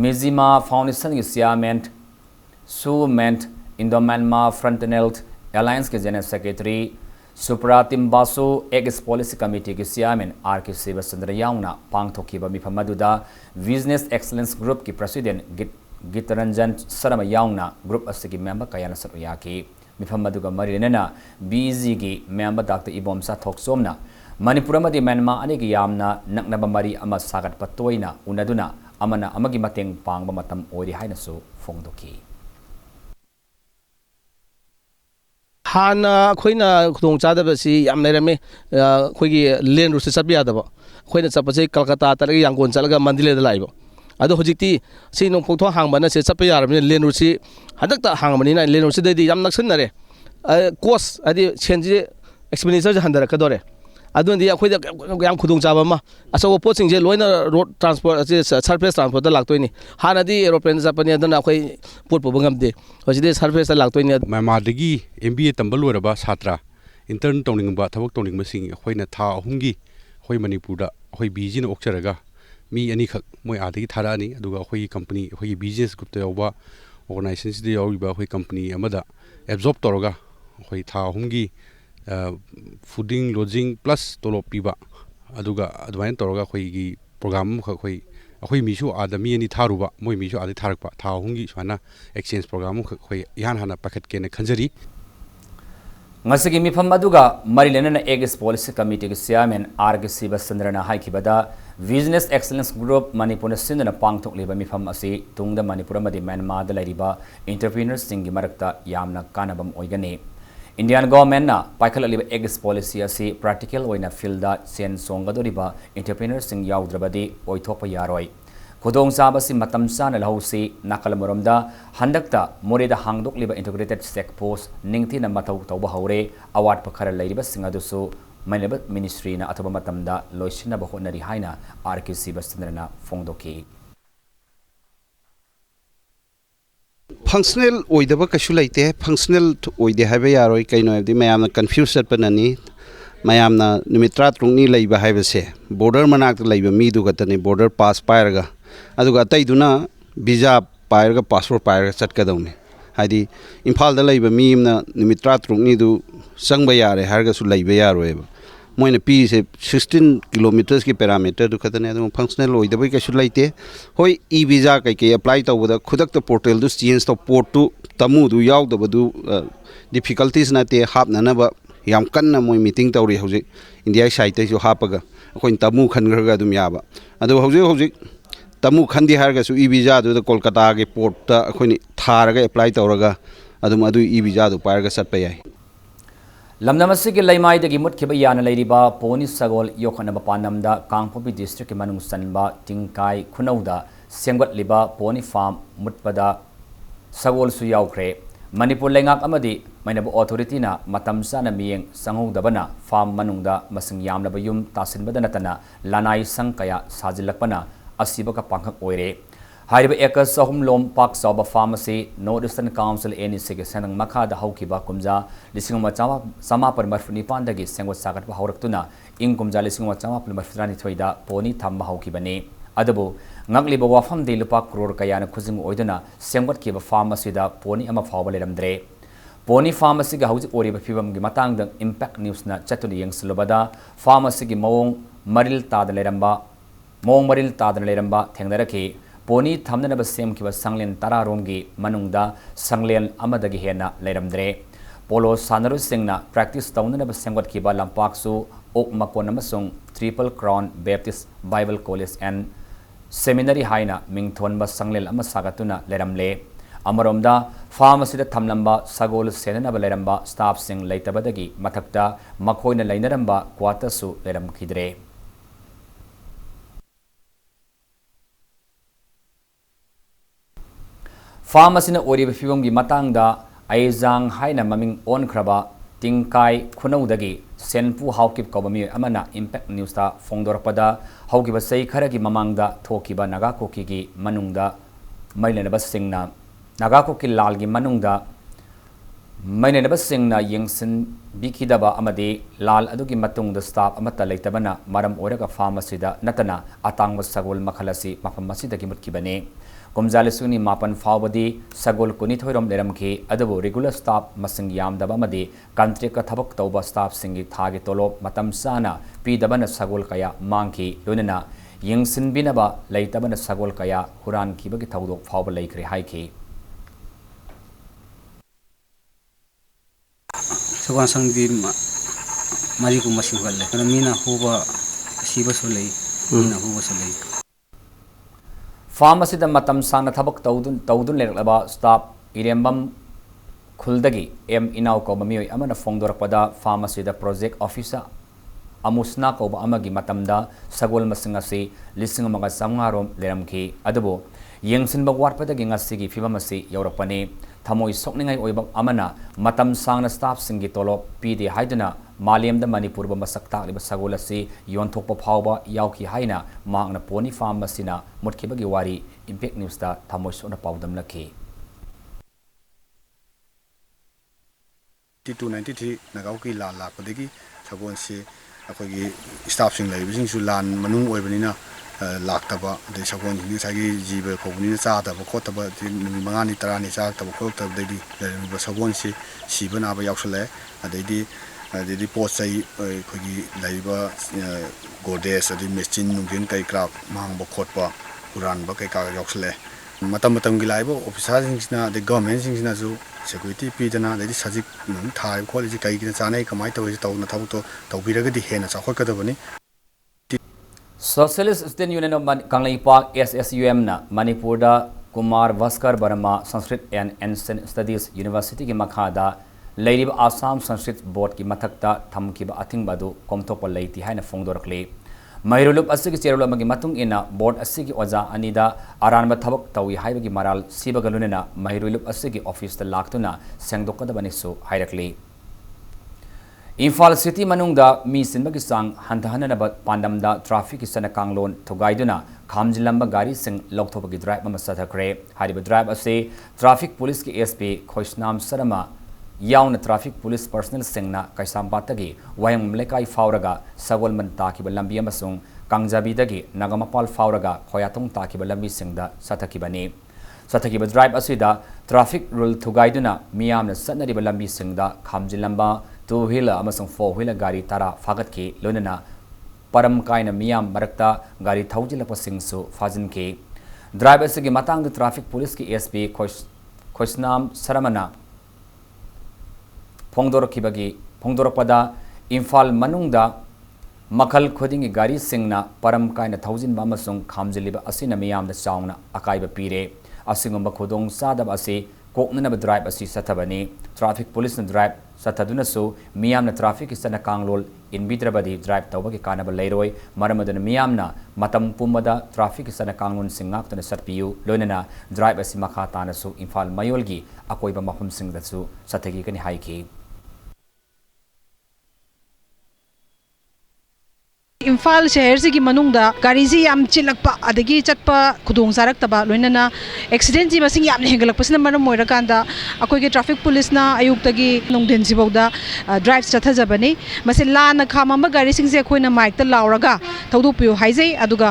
Mizima foundation gi chairman Su Ment Indo Myanmar Frontier Alliance के general secretary Supratim Basu एग्स policy committee के chairman RK Sivachandra याउना पांगथोखिबा मिफम मदुदा business excellence group की president Gitranjan Sharma याउना group असगी मेंबर कयाना सरुयाकी मिफम मदुगा मरिनेना BG की मेंबर डॉक्टर इबोमसा थोक्सोमना मणिपुर मदि म्यांमार अनेगी यामना नकनबा मरी अमा सागत पतोइना उनदुना अमना अमगी मतेंग पांगबा मतम ओरि हाइनसु फोंगदोकी हाना अखोइना खुदोंग चादबसी याम लेरमे अखोइगी लेन रूट से चबि यादबो अखोइना चपसे कलकत्ता तरग यांगोन चलगा मंदिले द लाइबो अदो हुजिक्ति सि नो फोथो हांगबना से चप यारमे लेन रूट सि हदकता हांगबनी ना लेन रूट से देदी याम नक्सनरे कोस अदि चेंज एक्सपेंडिचर हंदर कदोरे अदुंदी अखोइदा याम खुदोंग चाबमा असो पोचिंग जे लोइना रोड ट्रांसपोर्ट सरफेस ट्रांसपोर्ट लाक्तोइनी हानादी एरोप्लेन जापानी अदना अखोइ पोट पोबंगमदे होजिदे सरफेस लाक्तोइनी म्यांमारदगी MBA तंबल लोरबा छात्रा इंटर्न तौनिंगबा थबक तौनिंगमसिंग अखोइना था अहुमगी अखोइ मणिपुरदा अखोइ बीजीना ओक्चरगा मी अनि खक मोय आदगी थारानी अदुगा अखोइ कंपनी अखोइ बिजनेस ग्रुप यावबा ऑर्गेनाइजेशंस दे यावबा अखोइ कंपनी अमदा एब्जॉर्ब तौरगा अखोइ था अहुमगी फूडिंग लॉजिंग प्लस तोलोप पीबा अदुगा अदवाइन तौरगा अखोइगी प्रोग्राम अखोइ अखोइ मिसु आदमी अनि थारुबा मोय मिसु आदि थारकपा था अहुमगी स्वाना एक्सचेंज प्रोग्राम अखोइ यान हाना पखत केने खंजरी ngasi mifam aduga marilena egis policy committee ki chairman RK Sivachandra haikibada business excellence group Manipur sinna pangthok liba mifam asi tungda Manipur amadi Myanmar da lairiba entrepreneurs sing gi marakta yamna kanabam oigani Indian government na paikhala liba egis policy asi practical oina field da sen songadoriba entrepreneurs sing yaudrabadi oithopa yaroi खुदोंग चाबसी मतम चाना लहौसी नाकलमरमदा हंदक्ता मोरेदा हांगदोकलिबा integrated check post निंगथिना मथौ तौबा हौरे award पखर लैरिबा सिंगदुसु मैनब ministry ना अथवा मतमदा लोइसिनबा होनरी हाइना RK Sivachandra फोंगदोकी फंक्शनल ओइदबा कछु लैते फंक्शनल ओइदे हाइबा यारोय कैनो हबदि मयामना कन्फ्यूज चटपनानी मयामना निमित्रा त्रुंगनी लैबा हाइबसे बॉर्डर मनाक लैबा मीदु गतनी बॉर्डर पास पायरगा अदुगा अतैदुना वीजा पायरगा पासपोर्ट पायरगा चटकदौने हाइदि इम्फाल द लैबा मीमना निमित्रा त्रुंगनी दु संगबा यारे हारगासु लैबा यारोयबा मोइना पीसे 16 किलोमीटर्स की पैरामीटर दु खतने अदु फंक्शनल ओइदबा कैसु लैते होय ई वीजा कैके अप्लाई तौबदा खुदक्ता पोर्टल दु चेंज तो पोर्ट टू तमु दु यावदबदु डिफिकल्टीज नाते हापनानबा याम कन्ना मोय मीटिंग तौरी हौजिक इंडिया साइड तैसु हापगा अखोइन तमु खनग्रगा दुम याबा अदु हौजिक तमु खंदी हारगासु ई वीजा दु कोलकाता के पोर्ट ता अखोइनि थारगा अप्लाई तौरगा अदुम अदु ई वीजा दु पारगा सटपा याय lamnamasi ki laimai dagi mutkiba yana leiriba poni sagol yokhana panamda kangpopi district ki manung sanba tingkai khunauda sengbat liba poni farm mutpada sagol su yaukre Manipur lengak amadi mainab authority na matam sana miyeng sanghudabana farm manungda masing yamlaba yum tasinbada natana lanai sangkaya sajilakpana asibaka panghak oire Hariba Eka Sahum Lom Park Soba Pharmacy, Northern Council any Sig Sanang Maka the Hokiba Kumza, Lisingma Sama per Marfuni Pandagi, Sango Sagat Horaktuna, in Kumza Lisingma Sama Marfrani Twida, Pony Tamba Hokibane, Adabu, Nagliba Wafam de Lupa Krur Kayana Kuzim Oiduna, Sangot Kiba Pharmacy da Pony Ama Fawalam Dre. Pony Pharmacy Hausi Oriba Fibam Gimatang the Impact News na Chatuli Yang Sulabada, Pharmacy Mong Maril Tadaleramba, Mong Maril Tadaleramba, Tangaraki. Pony Tamnaba Sem Kiva Sanglen Tararomgi, Manungda, Sanglen Amadagi Hena, Ledamdre. Polo Sanaru Singna, practice Townaba Sangot Kiba Lampaksu, Oak Makonamasung, Triple Crown Baptist Bible College and Seminary Haina, Mingtonba Sanglel Amasagatuna, Ledamle. Amaromda, Pharmacy the Tamlamba, Sagol Senaba Ledamba, Staff Sing Laitabadagi, Matakta, Makoina Lainaramba, Quatasu, Ledam Kidre. Pharmacy na Oriba Fibum Matangda, Aizang Haina Maming on Kraba, Tingkai Kunaudagi, Senpu Haukip Kobami Amana, Impact News ta Fongdorpada, Haukiba Say Karagi Mamangda, Tokiba Nagako Kiki, Manungda, Mainaba Singna, Nagako Kilalgi Manungda, Mainaba Singna, Yingsin, Bikidaba Amade, Lal Adugi Matung the staff Amata Laitabana, Madam Oraga Pharmacy da Natana, Atang was Sagol Makalasi, Mapamasi the Kimut Kumzalisuni Mapan Fawadi, Sagol Kunitorum Leramke, Adabu regular staff Masing Yam Dabamadi, Country Katabak Toba staff Singi Tagitolo, Matam Sana, P. Dabana Sagol Kaya, Manki, Lunana, Yingsin Binaba, Laitabana Sagol Kaya, Huran Kibakitaudo, Fawba Lake Haiki. Sawansang di Mariku Masuhale, Mina Huba Shiba Sulay, Mina Huba Sulay. Pharmacy the Matam Sana Tabak Taudun Leba stop Irembam Kuldagi M Inau Kobami Amana Fongdorpada Pharmacy the project officer Amusna Koba Amagi Matamda Sagol Masingasi listening Maga Sangarom Leramki Adabo Yangsin Bagwarpada Gingasigi Fibamasi Europane Tamo is Sokningai Oibak Amana Matam Sana staff Singitolo PD Haidana Maliam the Manipur Masakta Sagolasi Yontopa Pauba Yauki Haina Magna Pony Pharmacina Mutkibagi Wari Impact News da Tamos on a Powdam Laki 9293 Nagauki La Lapodigi Sagonsi Akogi staff sing like Sulan Manu Obenina Laktaba the Sagon Sagi Jiba Kobuni Sata Kotaba Mangani Tarani Sata Kota Dedi Sagonsi Sibanaba Yaksale Adedi the report say Kogi Laiba Godes the machine Nugin Kai Crab Mang Bokotpa Uran Bakaka Yaksale Matamatam Gilaibo officers the government Nazu security Pidana the Sazik Thai quality Kai Sane Kamaito is Tau Natauto Taubiraga the Hena Sakakadavani Socialist Student Union of Kanglai Park SSUM na Manipur da Kumar Vaskar Barama Sanskrit and Ancient Studies University ki Makhada Lairib Assam Sanskrit Board ki Mathakta Thamkiba Athing Badu Komtopa Laiti Haina Fongdorkle Mairulup Asiki Cherulama Matung ina Board Asiki Oza Anida Aranba Thabak Tawi Haibagi Maral Sibagalunena Mairulup Asiki Office the Laktuna Sangdokadabanisu Hairakli Infal City Manungda Mi Sinbagisang Hantahanaba Pandamda Traffic Sana Kanglon Togaiduna Kamjilamba Gari Sing Loktopagi Drive Mamasata Hariba Drive Ase Traffic Police ki SP Khoishnam Sarama Yaun Traffic Police Personnel Singna Kaisambatagi Wayang Mlekai Fauraga Sagol Man Takiba Lambi Amasung Kangjabidagi Nagamapal Fauraga Khoyatong Takiba Lambi Singda Satakibani Satakiba Drive Asida Traffic Rule Togaiduna Miyam Satnariba Lambi Singda Kamjilamba 2-wheeler amasung 4-wheeler gari tara fagat ki lonana param kaina miyam marakta gari thaujilapa singsu fajin ke driver se gi matang de traffic police ki SP Khoishnam Saramana Phongdor pada Imphal manungda makhal khoding gari singna param kaina thaujin amasung khamjiliba asina miyam da chauna akaiba pire asingomba khodong sadab ase koknanaba drive asi sathabani traffic police na drive sathadunasu miyamna traffic isana kanglol inbidrabadi drive tawbagi kanaba leiroi maramadana miyamna matam pumada traffic isana kanglon singaktana satpiu loinana drive asi makha tanasu imphal mayolgi akoiba mafum singdasu sathagi kani haiki Imphal शहर से मनुंगदा गाड़ी से याम चिलकपा अदगी चटपा खुदोंग सारक्तबा लोइनना accident जी मसिंग याम हेंगलकपसना मरम मोइरकांदा अखोइगे traffic police ना अयुक्तगी नोंदेन सिबौदा drive चथजबनी मसे लाना खाममा गाड़ी सिंग से अखोइना माइक ता लाउरगा थौदोपियो हाइजै अदुगा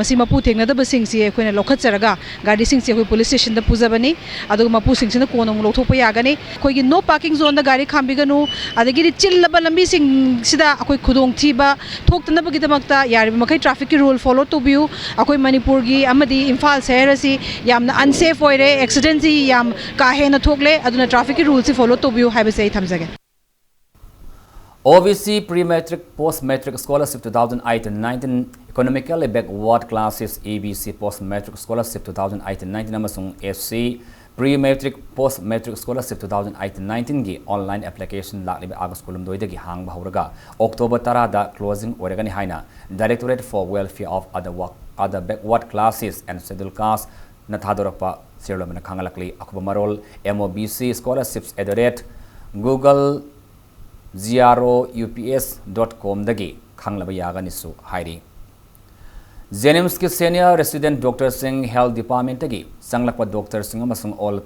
मसी मपु थेंगनदब सिंग से अखोइना लोखचरगा गाड़ी सिंग से अखोइ पुलिस स्टेशन दा पुजबनी अदुगा मपु सिंग से कोनोंग लोथोपा यागनी अखोइगे नो पार्किंग जोन दा गाड़ी खामबिगनु अदगी चिल्लबा लंबी सिंग सिदा अखोइ खुदोंग थीबा थोक्तनब गिदमक्ता यारिब मखै ट्रैफिक की रूल फॉलो तोबियु अखोइ मणिपुर की अमदी इम्फाल शहर असि यामना अनसेफ होइरे एक्सीडेंट जी याम का हेना थोकले अदुना ट्रैफिक की रूल से follow तोबियु हाइबसे थमजगे OVC Pre-Matric Post-Matric Scholarship 2018-19 Economically Backward Classes EBC Post-Matric Scholarship 2018-19 amasung FC Pre-Matric Post-Matric Scholarship 2018-19 gi online application lakliba August kolum doidagi hangba hawraga October 10 da closing oiragani haina Directorate for Welfare of Other Backward Classes and Scheduled Castes na thadorakpa sirlamana khangalakli akuba marol MOBC scholarships @google zroups.com dagi khanglaba yagani su hairi Jenims ki senior resident Dr. Singh Health Department tagi sanglakpa Dr. Singh amasung all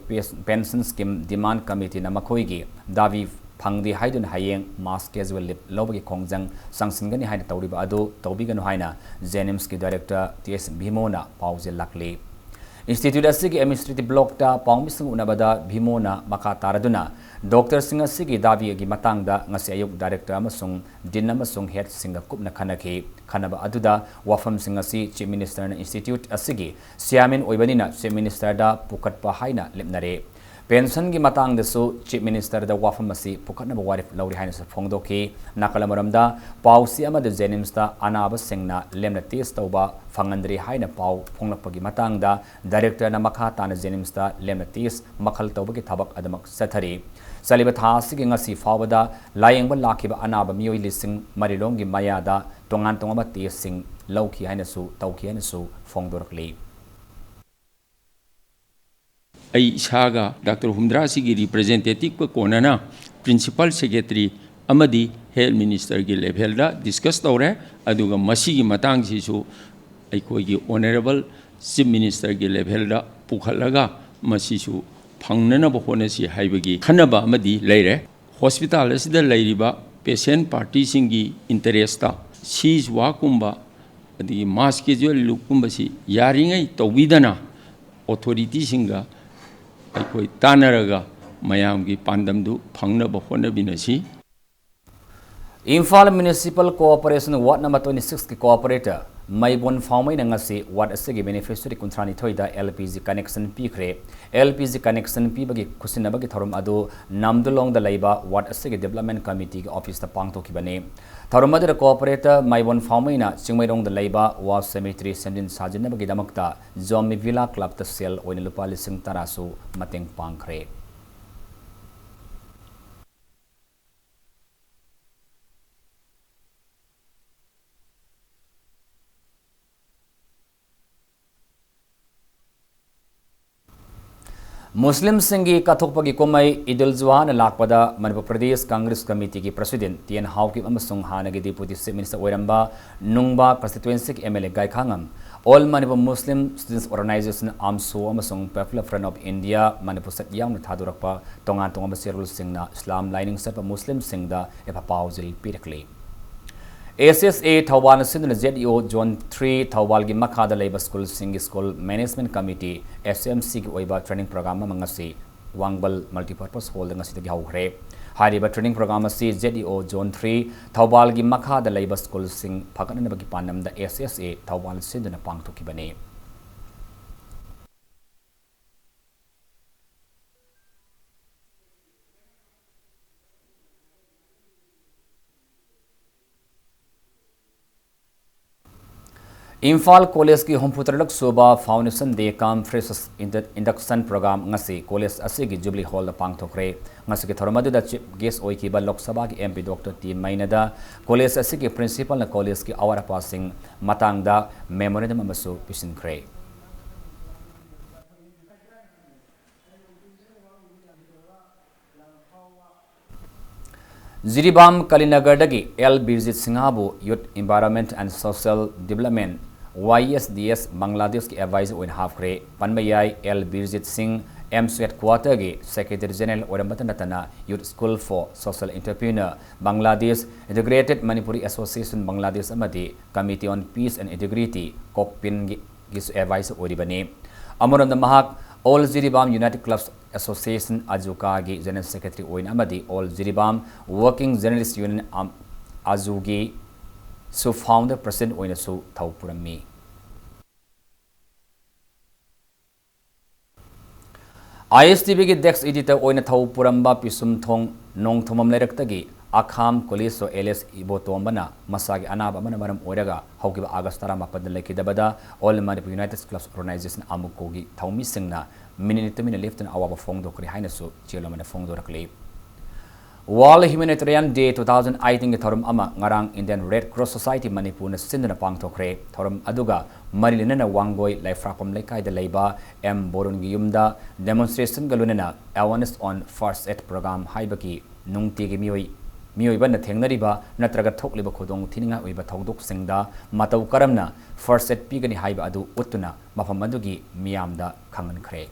pension scheme demand committee na makhoi gi davi phangdi haidun hayeng mass casual leave lobagi khongjang sangsingani haina tawriba adu tawbiganu haina Jenims ki director TS Bhimona paujel lakli Institute asigi administrative block ta pawmisung unabada Bhimona makha taraduna Dr. Singh asigi davi gi matangda ngasi ayuk director amasung din amasung head singa kupna khanaki khanaba aduda wafam singh asi chief minister na institute asigi siamin oibanina chief minister da pukatpa haina lepnare pension gi matang desu chief minister da wafam asi pukatna warif lauri haina sa phongdoki nakalamaramda pausi amada Jenims da anaba singna lemna test tauba fangandri haina pau phonglakpagi matangda director na makha tana Jenims da lemna test makhal tawbagi thabak adamak sathari Saliba thasigi ngasi fawada layengba lakiba anaba miyoi lising marilongi mayada tongan tongaba testing lauki haina su tauki haina su phongdorakli ai saga Dr. Humdra sigi representative ko konana principal secretary amadi health minister gi level da discuss tawre aduga masigi matang si su ai koi gi honorable chief minister gi level da pukhalaga masi su fangnana ba honasi haibagi khanaba amadi leire hospital asida leiriba patient party singi interest ta siege wa kumba adi mass casual lukumba si yaringai tawidana authority singa aikoi tanaraga mayamgi pandamdu phangnaba honabinasi Imphal Municipal Cooperation Ward number 26 ki cooperator Maibon Faumai nangasi ward asigi beneficiary kuntrani thoida LPG connection pikre LPG connection pibagi kusinabagi thorum adu namdulong da laiba ward asigi development committee ki office ta pangthokibane thorumadra cooperator Maibon Faumai na chingmairong da laiba war cemetery sendin sajinabagi damakta Zombie Villa Club ta sel oina lupa lising tarasu mateng pangkhre Muslim Singi Kathokpagi Komai Idul Zuhan Lakpada Manipur Pradesh Congress Committee ki President Tien Hauki amasung Hanagi Deputy Chief Minister Oiramba Nungba Constituency MLA Gai Khangam All Manipur Muslim Students Organization AMSO amasung Popular Front of India Manipur Sat Yang Thadurakpa Tongan Tongam Serul Singna Islam Lining Sat Muslim Singda Epa Pauzil Pirakli SSA Thawal Sindhana ZEO Zone 3 Thawal gi Makhada Labor School Singi School Management Committee SMC gi oiba training program mangasi Wangbal Multipurpose Hall ngasi gi hawre hariba training program asi ZEO Zone 3 Thawal gi Makhada Labor School Sing phakana bagi panam da SSA Thawal Sindhana pangthokibane Imphal College ki Homputarlak Suba Foundation Day Kam Freshers Induction Program ngasi College asigi Jubilee Hall da pangthokre ngasi ki thormadu da chief guest oi ki ba Lok Sabha ki MP Dr. T Mainada College asigi principal na college ki awara passing matang da memorandum amasu pisinkhre Jiribam Kalinagar dagi L. Birjit Singhabu Youth Environment and Social Development YSDS Bangladesh ki advisor in half kre Panmayai L. Birjit Singh M. Quarter ki Secretary General Oramatana Youth School for Social Entrepreneur Bangladesh Integrated Manipuri Association Bangladesh Amadi Committee on Peace and Integrity Kopin ki advisor oribani Amoram the Mahak All Jiribam United Clubs Association Azuka gi General Secretary Oin Amadi All Jiribam Working Journalist Union Azugi so founder President Oin so Taupurami ISTV ki Dex Editor Oin Taupuramba Pisum Thong Nong Thomam Lerektagi Akham Police so LS Ibotombana Masagi Anaba Manamaram Oraga Hokiba Agastara Mapadaleki Dabada All Manipur United Clubs Organization Amukogi Taumi Singna Minute left an hour of Fondo Krihainasu Chiloman Fondo Rakli World Humanitarian Day 2018 Thorum Ama Ngarang Indian Red Cross Society Manipur na Sindana Pangtokre Thorum Aduga Marilina Wangoi Laifrakom Lekai de Leba M Borungi Yumda Demonstration Galunena Awareness on First Aid Program Haibaki Nungtigi Mioiba Tengnariba Natraga Tokliba Kodong Tininga Uiba Togduk Singda Matau Karamna First Aid Pigani Haiba Adu Utuna Mapamadugi Miamda Kangan Kre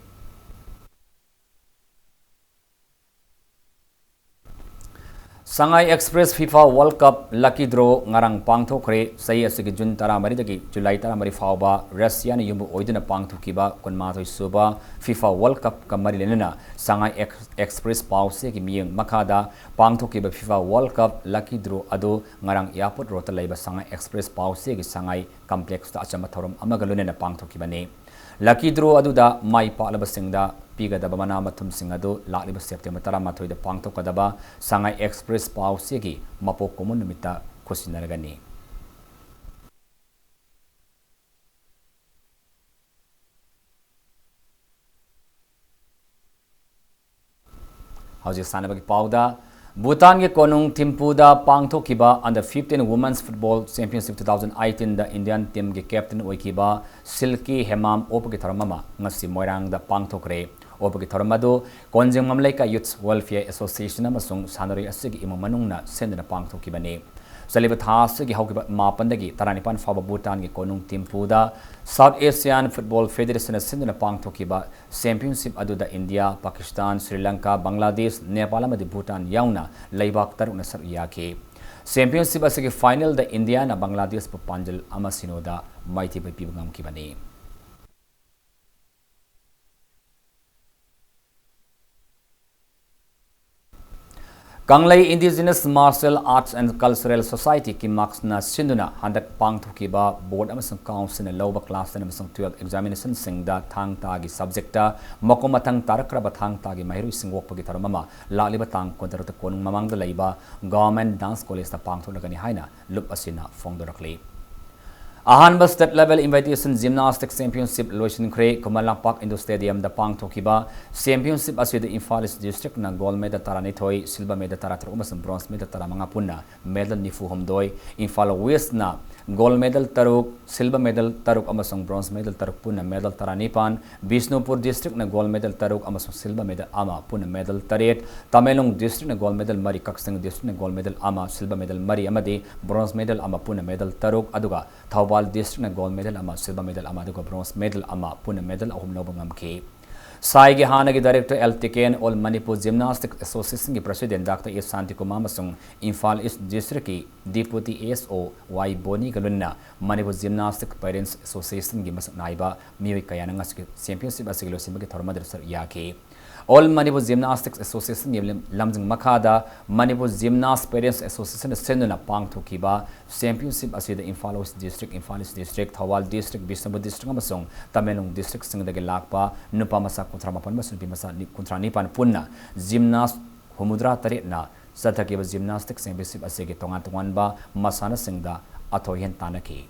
Shanghai Express FIFA World Cup Lucky Draw ngarang pangthokre sai asigi June 13 dagi July 13 fauba Russia ni yumbu oiduna pangthokiba konmathoi suba FIFA World Cup kamari lenana Shanghai Express pause ki miyeng makada pangthokiba FIFA World Cup Lucky Draw ado ngarang airport rota laiba Shanghai Express pause ki Shanghai complex ta achama thorum amagalunena pangthokibane Lucky Draw aduda mai palaba singda Piga da Bamana Matum Singado, Laliba September Taramatoi the Pangto Kadaba, Shanghai Express Pau Sigi, Mapo Komunamita, Kosinaragani. How's your son about Pauda? Bhutan ke Konung Thimpuda Pangtho Kiba under 15 Women's Football Championship 2018 the Indian team ke captain Oikiba Silky Hemam Opaki Tharamama ngasi Moirang the Pangtho Kre Opaki Tharamado Konjeng Mamlaika Youth Welfare Association amasung Sanari Asigi Imamanungna Sendana Pangtho Kibane Saliba Thasigi Hokiba Mapandagi Taranipan Faba Bhutan ke Konung Thimpuda South Asian Football Federation Sendana Pangtho Kiba Championship Aduda India Pakistan Sri Lanka Bangladesh Nepal amadi Bhutan yauna Laibak Taruna Saryake Championship asigi final the India na Bangladesh Panjal Amasinoda Mighty Pibangam Kibani Kanglai Indigenous Martial Arts and Cultural Society ki marks na sinduna handak pangthokiba board amasung council na lower class na amasung 12 examination singda thang tagi subjecta makomatang tarakraba thang tagi mahiru singwok pagi tharmama laliba tang kontarata konung mamangda laiba government dance college na pangtholagani haina lup asina fongdorakli Ahanba State Level Invitation Gymnastics Championship Loishin Kre Kumala Park Indo Stadium the Pangthokiba Championship aswida Imphal District na gold medal taranithoi silver medal taratruk amasung bronze medal taramanga punna medal nifu homdoi Imphal West na gold medal taruk silver medal taruk amasung bronze medal taruk punna medal taranipan Bishnupur District na gold medal taruk amasung silver medal ama punna medal taret Tamelong District na gold medal mari Kaksing District na gold medal ama silver medal mari amadi bronze medal ama punna medal taruk aduga Thawbal District na gold medal ama silver medal ama aduga bronze medal ama punna medal ahum lobangam ke Sai ge Hanagi Director L. Tiken All Manipur Gymnastics Association ki President Dr. S. Santikumar Masung Imphal East District ki Deputy ASO Y. Boni Galunna Manipur Gymnastics Parents Association ki Masuk Naiba Miwi Kayana Ngas Championship Asiglo Simba ki Thormadar Sar Yake All Manipur Gymnastics Association Lamjing Makada Manipur Gymnast Parents Association Senduna Pangthokiba Championship asida Imphal West District Imphal East District Thawal District Bishnupur District amasung Tamelong District singdagi lakpa nupa masa kuntra mapan masun pi masa kuntra nipan punna gymnast humudra tarit na sathakiba gymnastics championship asigi tongan ba masana singda athoyen tanaki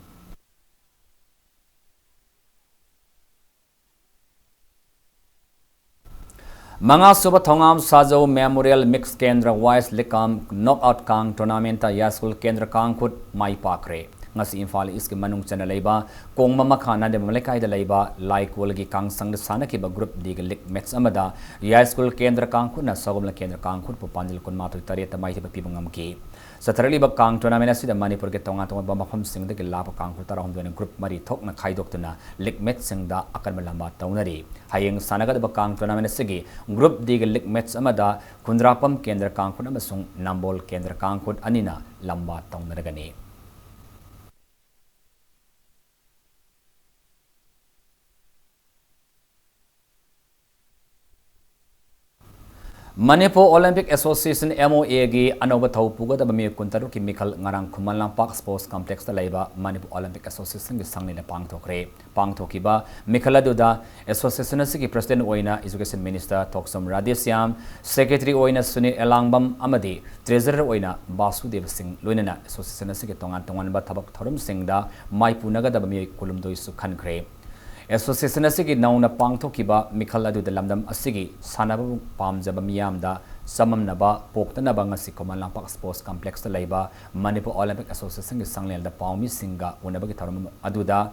Manga suba thongam sajo memorial mix kendra wise likam knockout kang tournament ya school kendra kang khut mai pakre ngasi Imphal East ki manung chana leiba kongma makhana de malekai da leiba like wolgi kang sang da sana ki ba group dig lik match amada ya school kendra kang khut na sagom la kendra kang khut popandil kun ma tu tari ta mai pi bangam ki satarali ba kang tournament asida Manipur ke tonga tonga ba makham sing de ki la ba kang khut tara hom group mari thok na khai dok tuna lik match sing da akar malamba taunari hayeng sanaga ba kang tournament asigi group dig lik match amada kundrapam kendra kang khut amasung nambol kendra kang khut anina lamba taunaragani Manipur Olympic Association MOA gi anoba thau puga da bami kuntaru ki mikhal ngarang khumallam park sports complex da laiba Manipur Olympic Association gi sangni na pangthokre ba mikhal adu da association asigi president oina education minister Thoksom Radhesyam secretary oina Sunil Elangbam amadi treasurer oina Basudev Singh loinana association asigi tongan ba thabak thorum sing da maipunaga da bami kulumdoi su khankre Association asigi nauna pangthokiba mikhal adu lamdam asigi sanabu pamjaba miyamda samamnaba poktanaba ngasi Komalampak Sports Complex da laiba Manipur Olympic Association gi sanglel da pawmi singa unabagi tharum aduda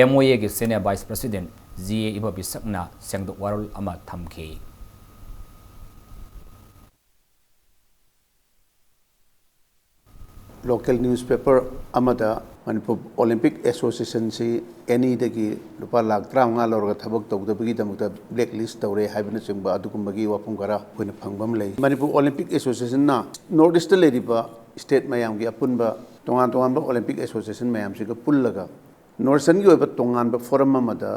MOA gi senior vice president GA iba bisakna sengdok warul ama thamki local newspaper amada Manipur Olympic Association si any dagi lupa lakh 35 lorga thabak tawdabagi damukta blacklist tawre haibna chingba adukumbagi wapum gara hoina phangbam lei Manipur Olympic Association na northeast leriba state mayam gi apunba tongan ba Olympic Association mayam siga pullaga northern gi oiba tongan ba forum amada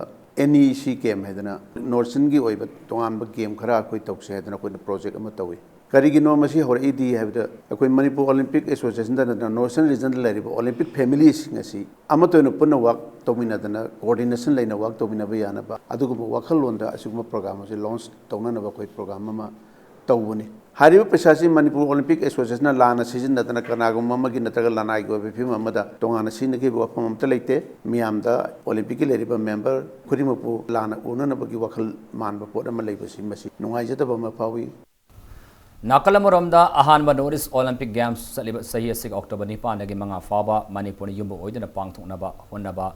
NEC game hedana northern gi oiba tongan ba game khara koi tawse hedana koi project ama tawi karigino masi horidi habda akoi Manipur Olympic Association da northern region leriba Olympic families ngasi amato no punna work tomina dana coordination laina work tomina ba yana ba adugo wakhal londa asuguma program se launch tawna na ba koi program ma tawbuni hariba pesasi Manipur Olympic Association lana season da dana kanago mama gi nataga lana gi be phim amada tongana sin gi wafam amta leite miamda Olympic leriba member khurimapu lana una na ba gi wakhal man ba podam leibasi masi nungai jata ba ma pawi Nakalamuramda ahanba Northeast Olympic Games saliba sahi asig October 9 dagi manga faba Manipur yumbo oidana pangthoknaba honaba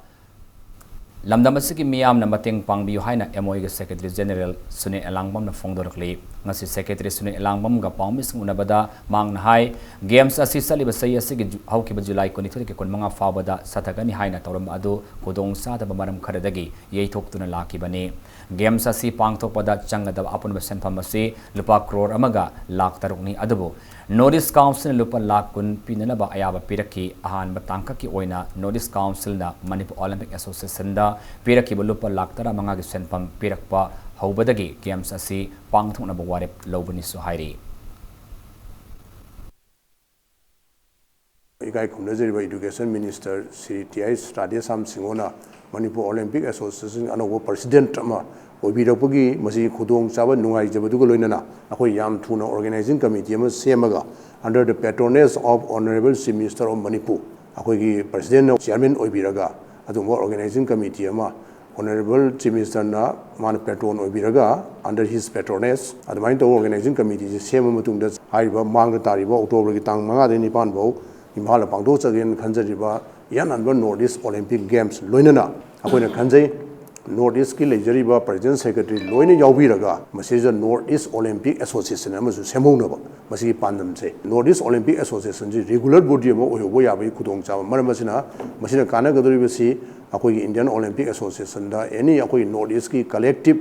lamdam asigi miyam na mateng pangbiu haina MOA ga Secretary General Sunil Elangbam na phongdorkli ngasi Secretary Sunil Elangbam ga pangmis unabada mangna hai games asi saliba sahi asigi haukiba July 23 ke kon manga faba da satagani haina tawram adu kodong sa da maram kharadagi yeithoktuna lakibani games asi pangthokpada changada apun besen phamasi lupa crore amaga lakh tarukni adubu Northeast Council lupa lakh kun pinanaba ayaba piraki ahan batangka ki oina Northeast Council na Manipur Olympic Association da piraki lupa lakh tara manga gi senpam pirakpa haubadagi games asi pangthokna ba warep lobani su hairi ikai khumnajeriba education minister Sri T.I. Radhesyam Singhona Manipur Olympic Association anobo president ama obirakpagi masi khudong chaba nungai jabadugo loinana akoi yam thuna organizing committee ama semaga under the patronage of Honorable Chief Minister of Manipur akoi gi president chairman oibiraga adumwa organizing committee ama Honorable Chief Minister na man patron oibiraga under his patronage adumain to organizing committee sema matungda haiba mangda tariba October gi tang manga de nipan bo Imphal pangdo chagen khanjariba yananba Northeast Olympic Games loinana akoina khanjai Northeast ki lejariba President Secretary loina yaubiraga masija Northeast Olympic Association amasu semongna masi pandam se Northeast Olympic Association ji regular body ama oyobo yabai khudong chawa maramasina masina kana gadoriba si akoi Indian Olympic Association da any akoi Northeast ki collective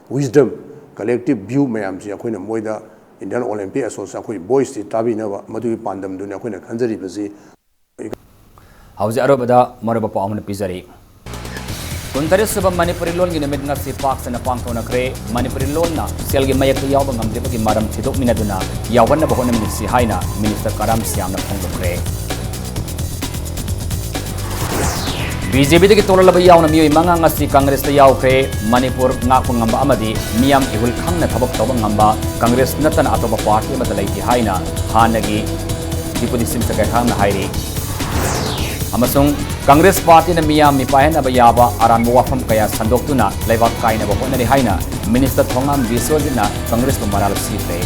wisdom collective view mayam ji akoina moida Indian Olympic Association akoi boys ti tabinaba madu pandam dunya akoina khanjariba si hauzi arobada maraba pa amna pizari Kuntari suba Manipuri loan gi namit ngasi pak sana pangthona kre Manipuri loan na selgi mayak yaw ngamde bagi maram thidok minaduna yawan na bahona minisi haina Minister Karam Siam na phongdo kre BJP dagi tolala yaw na miyoi manga ngasi Congress ta yaw kre Manipur ngakpo ngamba amadi miyam ihul khang na thabak tawba ngamba Congress natana atoba party amada laiti haina hanagi Deputy Sim Secretary na hairi Amasung Congress Party na miyam mipahen abayaba aran wafam kaya sandoktuna leibak kaina ba honari haina Minister Thongam Biswajit na Congress ko maral sifre.